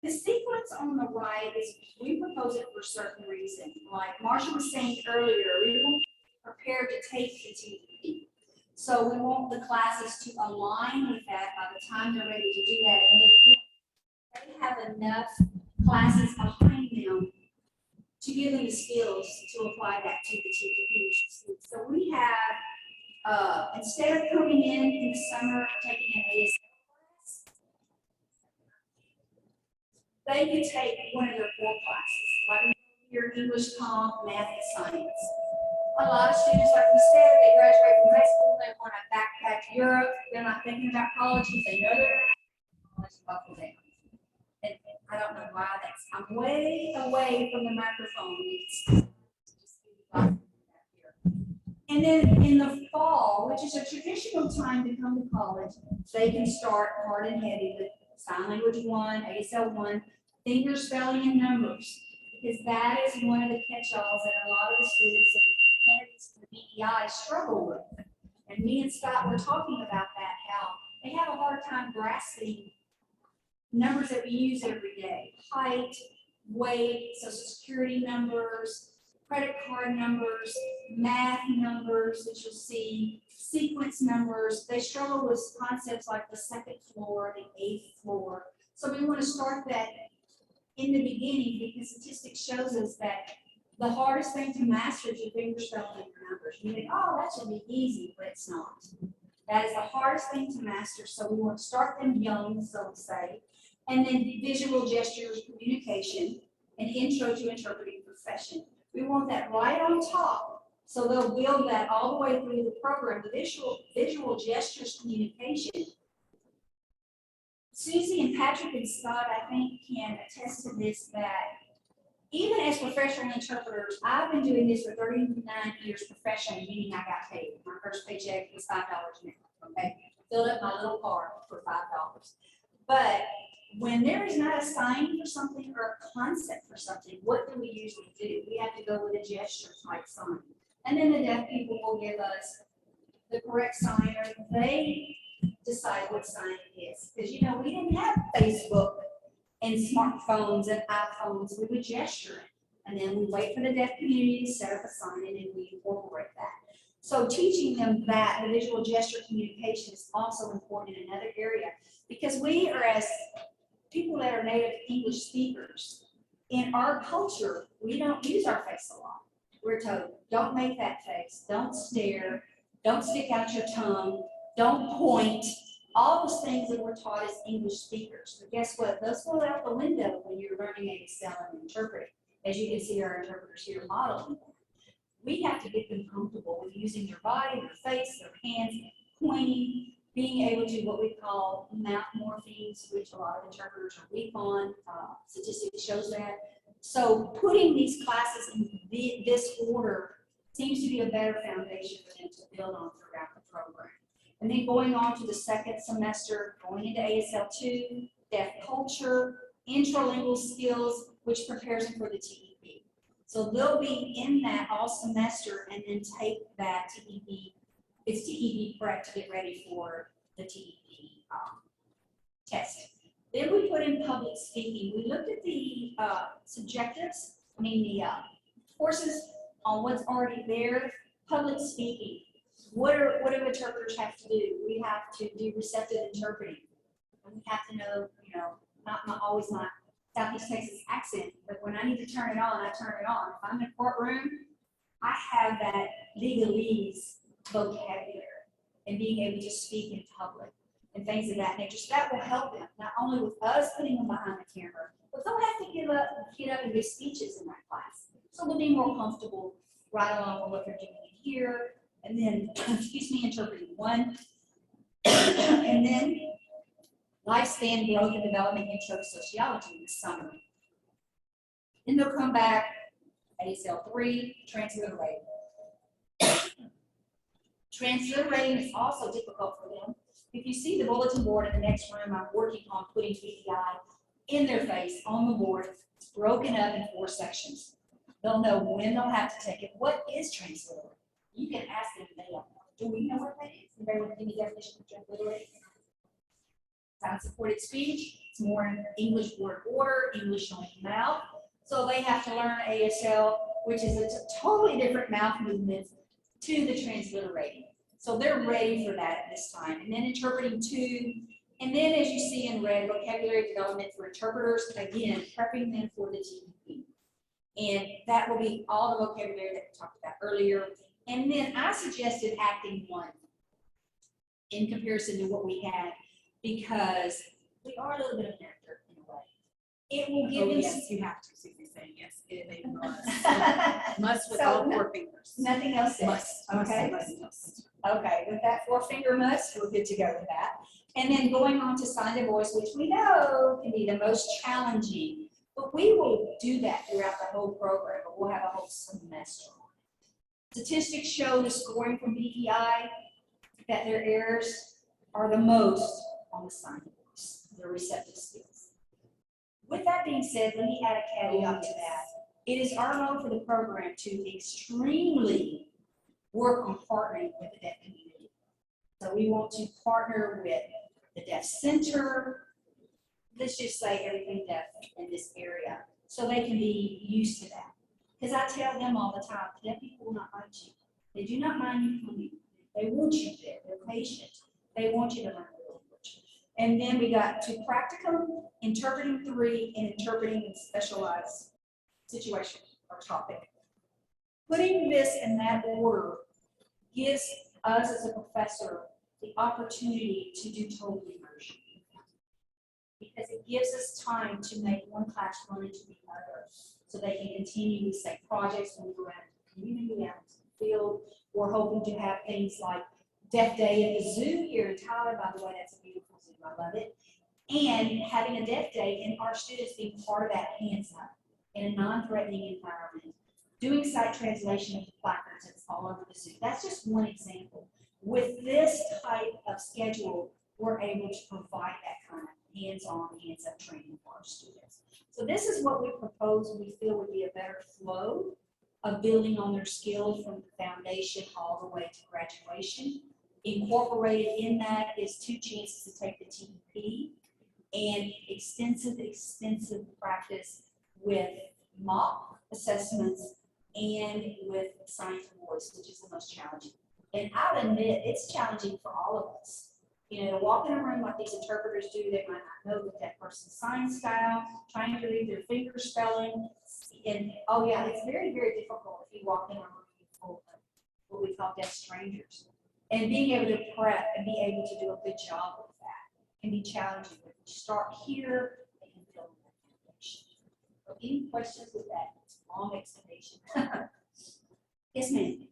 The sequence on the right is we propose it for certain reasons. Like Marsha was saying earlier, we were prepared to take the TPP. So we want the classes to align with that by the time they're ready to do that. And if they have enough classes behind them to give them the skills to apply that to the TPP. So we have, instead of coming in the summer, taking an ASL class, they could take one of their 4 classes, like your English, comp, math, and science. A lot of students, like we said, they graduate from high school, they want to backpack to Europe, they're not thinking about college, they know they're not buckle down. And I don't know why that's, I'm way away from the microphone. And then in the fall, which is a traditional time to come to college, they can start hard and heavy with sign language 1, ASL 1, finger spelling and numbers. because that is one of the catch-alls that a lot of the students and candidates to the BEI struggle with. And me and Scott were talking about that, how they have a hard time grasping numbers that we use every day: height, weight, social security numbers, credit card numbers, math numbers that you'll see, sequence numbers. They struggle with concepts like the second floor, the 8th floor. So we want to start that in the beginning, because statistics shows us that the hardest thing to master is your finger spelling and your numbers. You think, oh, that should be easy, but it's not. That is the hardest thing to master. So we want to start them young, so to say. And then visual gestures, communication, and intro to interpreting profession. We want that right on top. So they'll build that all the way through the program. The visual gestures communication. Susie and Patrick and Scott, I think, can attest to this, that even as professional interpreters, I've been doing this for 39 years professionally, meaning I got paid. My first paycheck was $5 an hour, okay? Filled up my little card for $5. But when there is not a sign for something or a concept for something, what do we usually do? We have to go with a gesture type sign. And then the deaf people will give us the correct sign, or they decide what sign it is. Because, you know, we didn't have Facebook and smartphones and iPhones. We would gesture it. And then we wait for the deaf community to set up a sign, and then we incorporate that. So teaching them that, the visual gesture communication, is also important in another area, because we are, as people that are native English speakers, in our culture, we don't use our face a lot. We're told, don't make that face, don't stare, don't stick out your tongue, don't point, all those things that we're taught as English speakers. But guess what? Those go out the window when you're learning Excel and interpreting. As you can see, our interpreters here modeling. We have to get them comfortable with using their body, their face, their hands, pointing, being able to what we call mouth morphemes, which a lot of interpreters are weak on. Statistics shows that. So putting these classes in this order seems to be a better foundation for them to build on throughout the program. And then going on to the second semester, going into ASL2, deaf culture, intralingual skills, which prepares them for the TEP. So they'll be in that all semester and then take that TEP. It's TEP prep to get ready for the TEP test. Then we put in public speaking. We looked at the subjectives, the courses on what's already there. Public speaking. What do interpreters have to do? We have to do receptive interpreting. And we have to know, you know, not always my Southeast Texas accent, but when I need to turn it on, I turn it on. If I'm in a courtroom, I have that legalese vocabulary and being able to speak in public and things of that nature. So that will help them, not only with us putting them behind the camera, but they'll have to get up and give speeches in that class. So they'll be more comfortable right along with what they're doing here. And then, interpreting one. And then lifespan growth and development intro to sociology in the summer. Then they'll come back, ASL3, transliterating. Transliterating is also difficult for them. If you see the bulletin board in the next room, I'm working on putting BEI in their face on the board. It's broken up in 4 sections. They'll know when they'll have to take it. What is transliterating? You can ask them, they don't know. Do we know what that is? Anybody want to give me a definition of transliterating? Sound-supported speech. It's more in English word order, English on mouth. So they have to learn ASL, which is a totally different mouth movement to the transliterating. So they're ready for that at this time. And then interpreting 2. And then as you see in red, vocabulary development for interpreters, again, prepping them for the TEP. And that will be all the vocabulary that we talked about earlier. And then I suggested acting 1 in comparison to what we had, because we are a little bit of an actor in a way. It will give them. Yes, you have to. Susie's saying yes. They must. Must with So, all 4 fingers. Nothing else says. Must. Okay. Must. Okay, with that 4-finger must, we're good to go with that. And then going on to sign and voice, which we know can be the most challenging, but we will do that throughout the whole program, but we'll have a whole semester. Statistics show the scoring from BEI that their errors are the most on the sign and voice, their receptive skills. With that being said, let me add a caveat to that. It is our goal for the program to extremely work on partnering with the deaf community. So we want to partner with the Deaf Center, let's just say everything deaf in this area, so they can be used to that. Because I tell them all the time, deaf people will not mind you. They do not mind you coming. They want you there. They're patient. They want you to learn the language. And then we got to practicum, interpreting 3, and interpreting in specialized situation or topic. Putting this in that order gives us as a professor the opportunity to do total immersion. Because it gives us time to make one class run into the other, so they can continue to say projects when we go out into the community, out into the field. We're hoping to have things like Deaf Day at the zoo here in Tyler. By the way, that's a beautiful zoo. I love it. And having a Deaf Day and our students being part of that hands-on in a non-threatening environment, doing sight translation of the placards that's all over the zoo. That's just one example. With this type of schedule, we're able to provide that kind of hands-on, hands-up training for our students. So this is what we propose we feel would be a better flow of building on their skills from the foundation all the way to graduation. Incorporated in that is 2 chances to take the TEP and extensive practice with mock assessments and with science awards, which is the most challenging. And I'll admit, it's challenging for all of us. You know, to walk in a room like these interpreters do, they might not know that person's sign style, trying to read their finger spelling. And oh yeah, it's very, very difficult if you walk in a room full of what we call deaf strangers. And being able to prep and be able to do a good job with that can be challenging. But if you start here, they can build that foundation. So any questions with that long explanation? Yes, ma'am.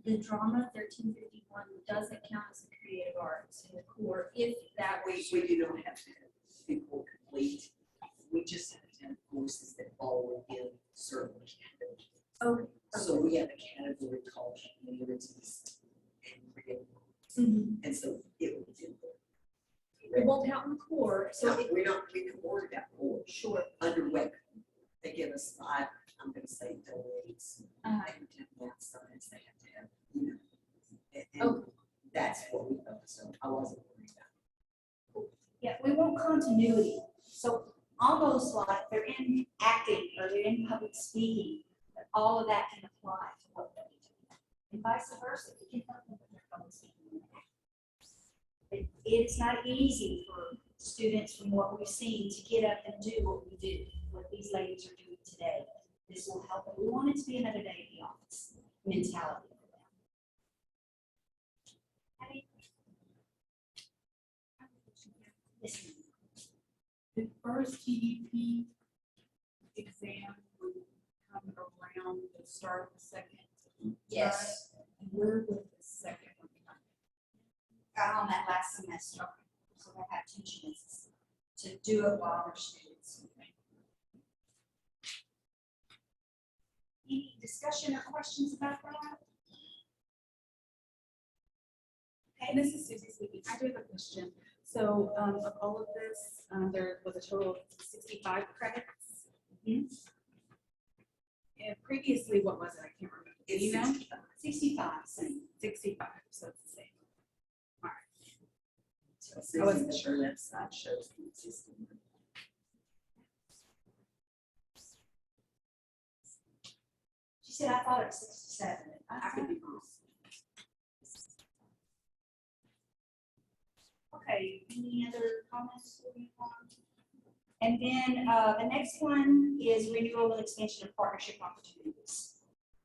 The drama 1351 doesn't count as a creative arts in the core if that was. We do not have to have people complete. We just have to have courses that fall within certain categories. Okay. So we have a category called communities and creative arts. And so it will do It won't count in the core. So So we can worry about core. sure. Under WEC, they give us 5, I'm gonna say delays. They have to have math science, they have to have, you know. And that's what we focus on. I wasn't worried about. Yeah, we want continuity. So almost like they're in acting or they're in public speaking, but all of that can apply to what they do. And vice versa, we can help them with their public speaking. It's not easy for students from what we've seen to get up and do what we do, what these ladies are doing today. This will help them. We want it to be another day in the office mentality for them. Yes, ma'am. The first TEP exam would come around the start of the second. Yes. And where would the second one come? Got on that last semester, so we'll have 2 chances to do it while we're students. Any discussion or questions about that? And this is Susie speaking. I do have a question. So of all of this, there was a total of 65 credits. And previously, what was it? I can't remember. It's You know? 65, same. 65, so it's the same. All right. So Susan, the left side shows the existing. She said, I thought it was 67. I could be wrong. Okay, any other comments? And then the next one is renewal and expansion of partnership opportunities.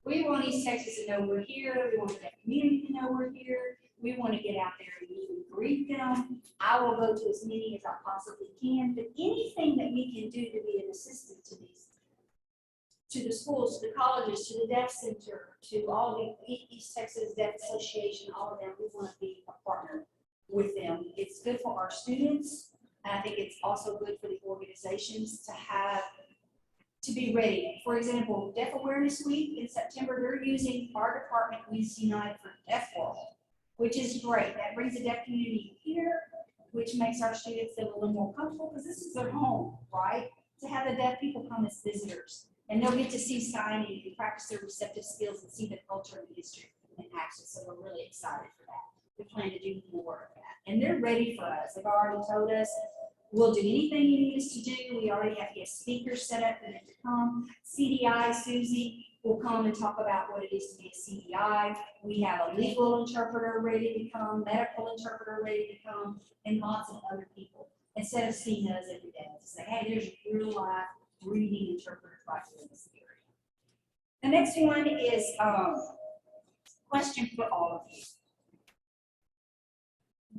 We want East Texas to know we're here. We want the community to know we're here. We want to get out there and meet and greet them. I will go to as many as I possibly can, but anything that we can do to be an assistant to these, to the schools, to the colleges, to the Deaf Center, to all the East Texas Deaf Association, all of them, we want to be a partner with them. It's good for our students. And I think it's also good for the organizations to be ready. For example, Deaf Awareness Week in September, they're using our department, We's United for Deaf World, which is great. That brings the deaf community here, which makes our students feel a little more comfortable because this is their home, right? To have the deaf people come as visitors And they'll get to see signing and practice their receptive skills and see the culture and the history in action. So we're really excited for that. We plan to do more of that. And they're ready for us. They've already told us, we'll do anything you need us to do. We already have guest speakers set up for them to come. CDI, Susie, will come and talk about what it is to be a CDI. We have a legal interpreter ready to come, medical interpreter ready to come, and lots of other people. Instead of seeing us every day, to say, hey, there's a real life reading interpreter right here in this area. The next one is question for all of you.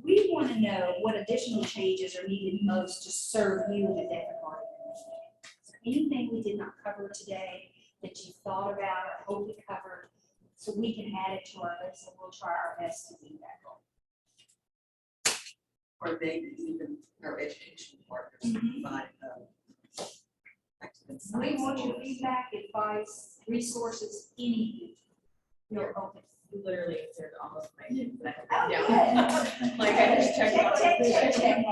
We want to know what additional changes are needed most to serve you in the deaf and hard of hearing. Is there anything we did not cover today that you thought about or hope we covered, so we can add it to our list, and we'll try our best to meet that goal? Or maybe even our education partners Mhm. provide We want your feedback, advice, resources, anything. You're open. Literally answered almost my questions. Oh, Yeah. good. Like I just checked off. Check.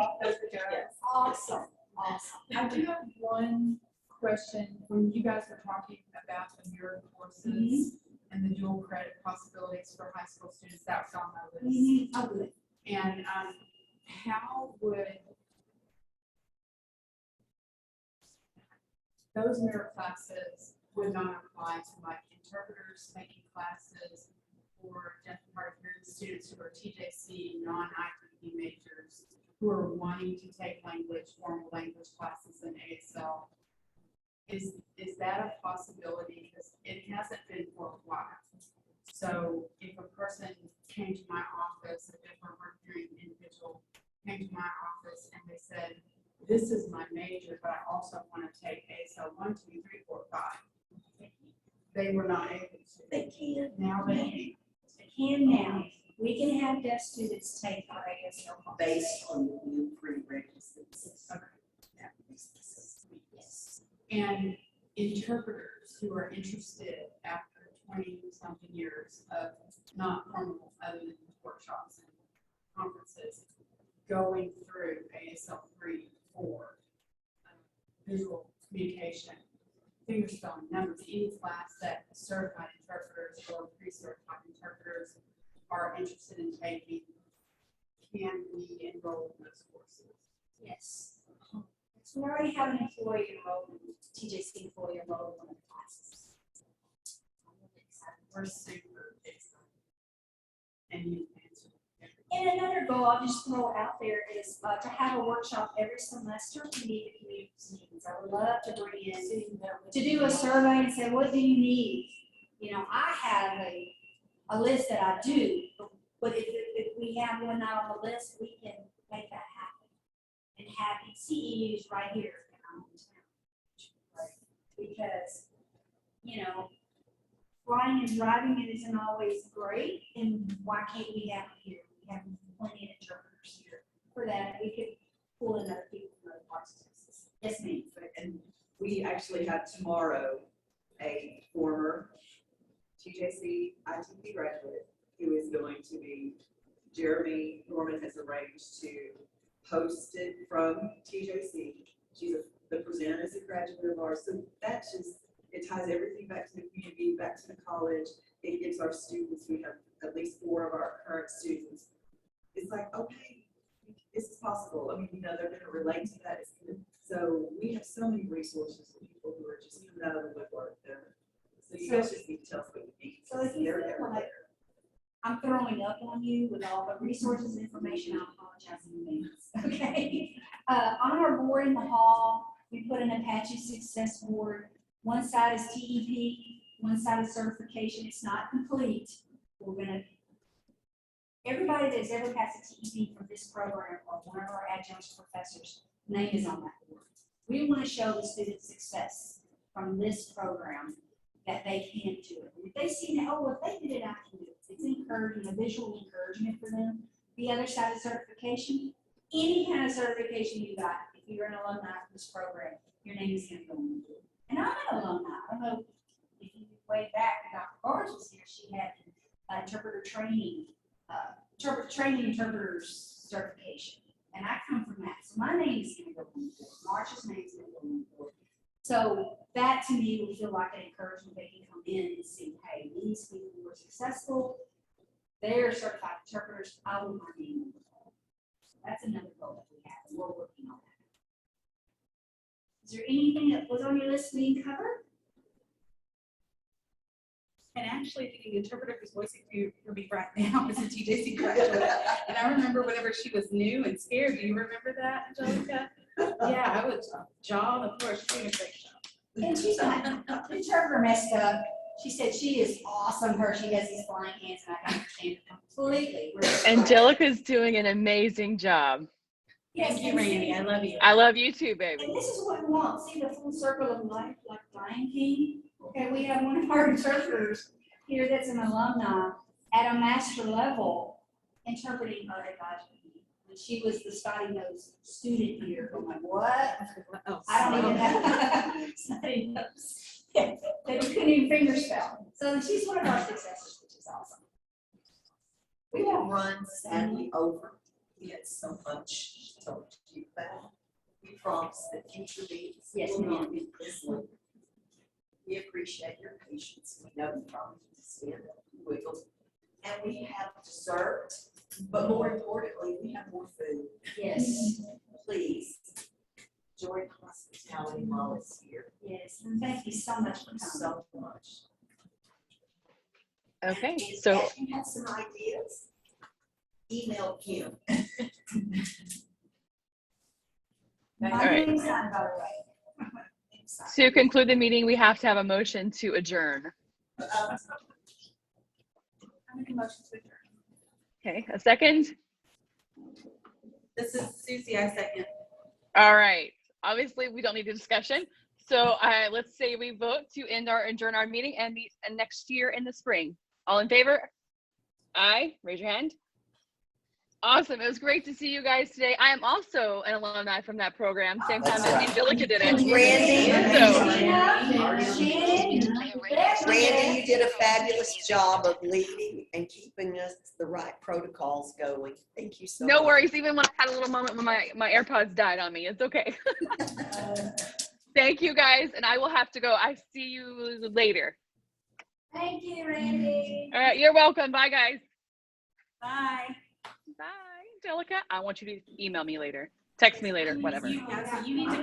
Yes. Awesome, awesome. I do have one question. When you guys were talking about the mirror courses and the dual credit possibilities for high school students, that was on my list. Oh, good. And how would those mirror classes would not apply to like interpreters making classes or deaf and hard of hearing students who are TJC non-IPP majors who are wanting to take formal language classes in ASL? Is that a possibility? Because it hasn't been for a while. So if a person came to my office, a deaf or hard of hearing individual came to my office and they said, this is my major, but I also want to take ASL 1, 2, 3, 4, 5. They were not able to. They can. Now they can. They can now. We can have deaf students take our ASL class. Based on the new prerequisites. Okay. That makes sense. Yes. And interpreters who are interested after 20-something years of not formal other than workshops and conferences going through ASL 3, 4, visual communication, fingerspelling, numbers, any class that certified interpreters or pre-certified interpreters are interested in taking, can we enroll in those courses? Yes. So we already have an employee enrolled, TJC employee enrolled in one of the classes. I'm really excited. We're super excited. And you answer. And another goal I'll just throw out there is to have a workshop every semester to meet the community's needs. I would love to bring in, to do a survey and say, what do you need? You know, I have a list that I do, but if we have one not on the list, we can make that happen. And have CEUs right here in our hometown. Right? Because, you know, flying and driving it isn't always great, and why can't we have it here? We have plenty of interpreters here for that. We could pull in other people from other parts of Texas. Yes, ma'am. And we actually have tomorrow a former TJC ITP graduate who is going to be, Jeremy Norman has arranged to host it from TJC. The presenter is a graduate of ours. So that just, it ties everything back to the community, back to the college. It gives our students, we have at least 4 of our current students. It's like, okay, this is possible. I mean, you know, they're going to relate to that. So we have so many resources for people who are just coming out of the woodwork there. So you guys just need to tell us what you need. So if you feel like I'm throwing up on you with all the resources and information, I apologize in advance. Okay. On our board in the hall, we put an Apache Success Board. One side is TEP, one side is certification. It's not complete. We're gonna, everybody that's ever passed a TEP from this program or one of our adjunct professors' name is on that board. We want to show the student success from this program that they can do it. If they see that, oh, if they did it, I can do it. It's encouraging, a visual encouragement for them. The other side of certification, any kind of certification you got, if you're an alumni of this program, your name is going to go on the board. And I'm an alumni. I don't know if you way back, Dr. Barnes was here, she had interpreter training, interpreters certification. And I come from that. So my name is going to go on the board. Marshall's name is going to go on the board. So that to me would feel like an encouragement. They can come in and see, hey, these people were successful. They're certified interpreters. I want my name on the wall. That's another goal that we have, and we're working on that. Is there anything that was on your list we didn't cover? And actually getting an interpreter who's voicing for me right now is a TJC graduate. And I remember whenever she was new and scared, do you remember that, Angelica? Yeah, I would jaw on the floor. She's doing a great job. And she's not, the interpreter messed up. She said she is awesome. She does these flying hands, and I can understand it completely. Angelica's doing an amazing job. Yes, Thank you, Randy. I love you. I love you too, baby. And this is what we want. See the full circle of life, like Lion King? Okay, we have one of our interpreters here that's an alumni at a master level interpreting her advisory. When she was the Scotty Knows student here, I'm like, what? Oh, I don't even know. Scotty Knows. Yeah, they couldn't even finger spell. So she's one of our successes, which is awesome. We have run sadly over. We had so much to talk to you about. We promise that future meetings Yes, will ma'am. not be this long. We appreciate your patience. We know you probably need to stand up and wiggle. And we have dessert, but more importantly, we have more food. Yes, Please join hospitality while it's here. yes. And thank you so much for coming. So much. Okay, And so if you have some ideas, email Kim. My All right. name's on, by the way. to conclude the meeting, we have to have a motion to adjourn. I make a motion to adjourn. Okay, a second? This is Susie, I second. All right. Obviously, we don't need a discussion. So let's say we vote to adjourn our meeting and meet next year in the spring. All in favor? Aye. Raise your hand. Awesome. It was great to see you guys today. I am also an alumni from that program. Same time that Angelica did it. Randy, you did a fabulous job of leading and keeping us the right protocols going. Thank you so much. No worries. Even when I had a little moment when my AirPods died on me, it's okay. Thank you guys. And I will have to go. I see you later. Thank you, Randy. All right. You're welcome. Bye, guys. Bye. Bye, Angelica. I want you to email me later. Text me later, whatever. Yeah, so you need to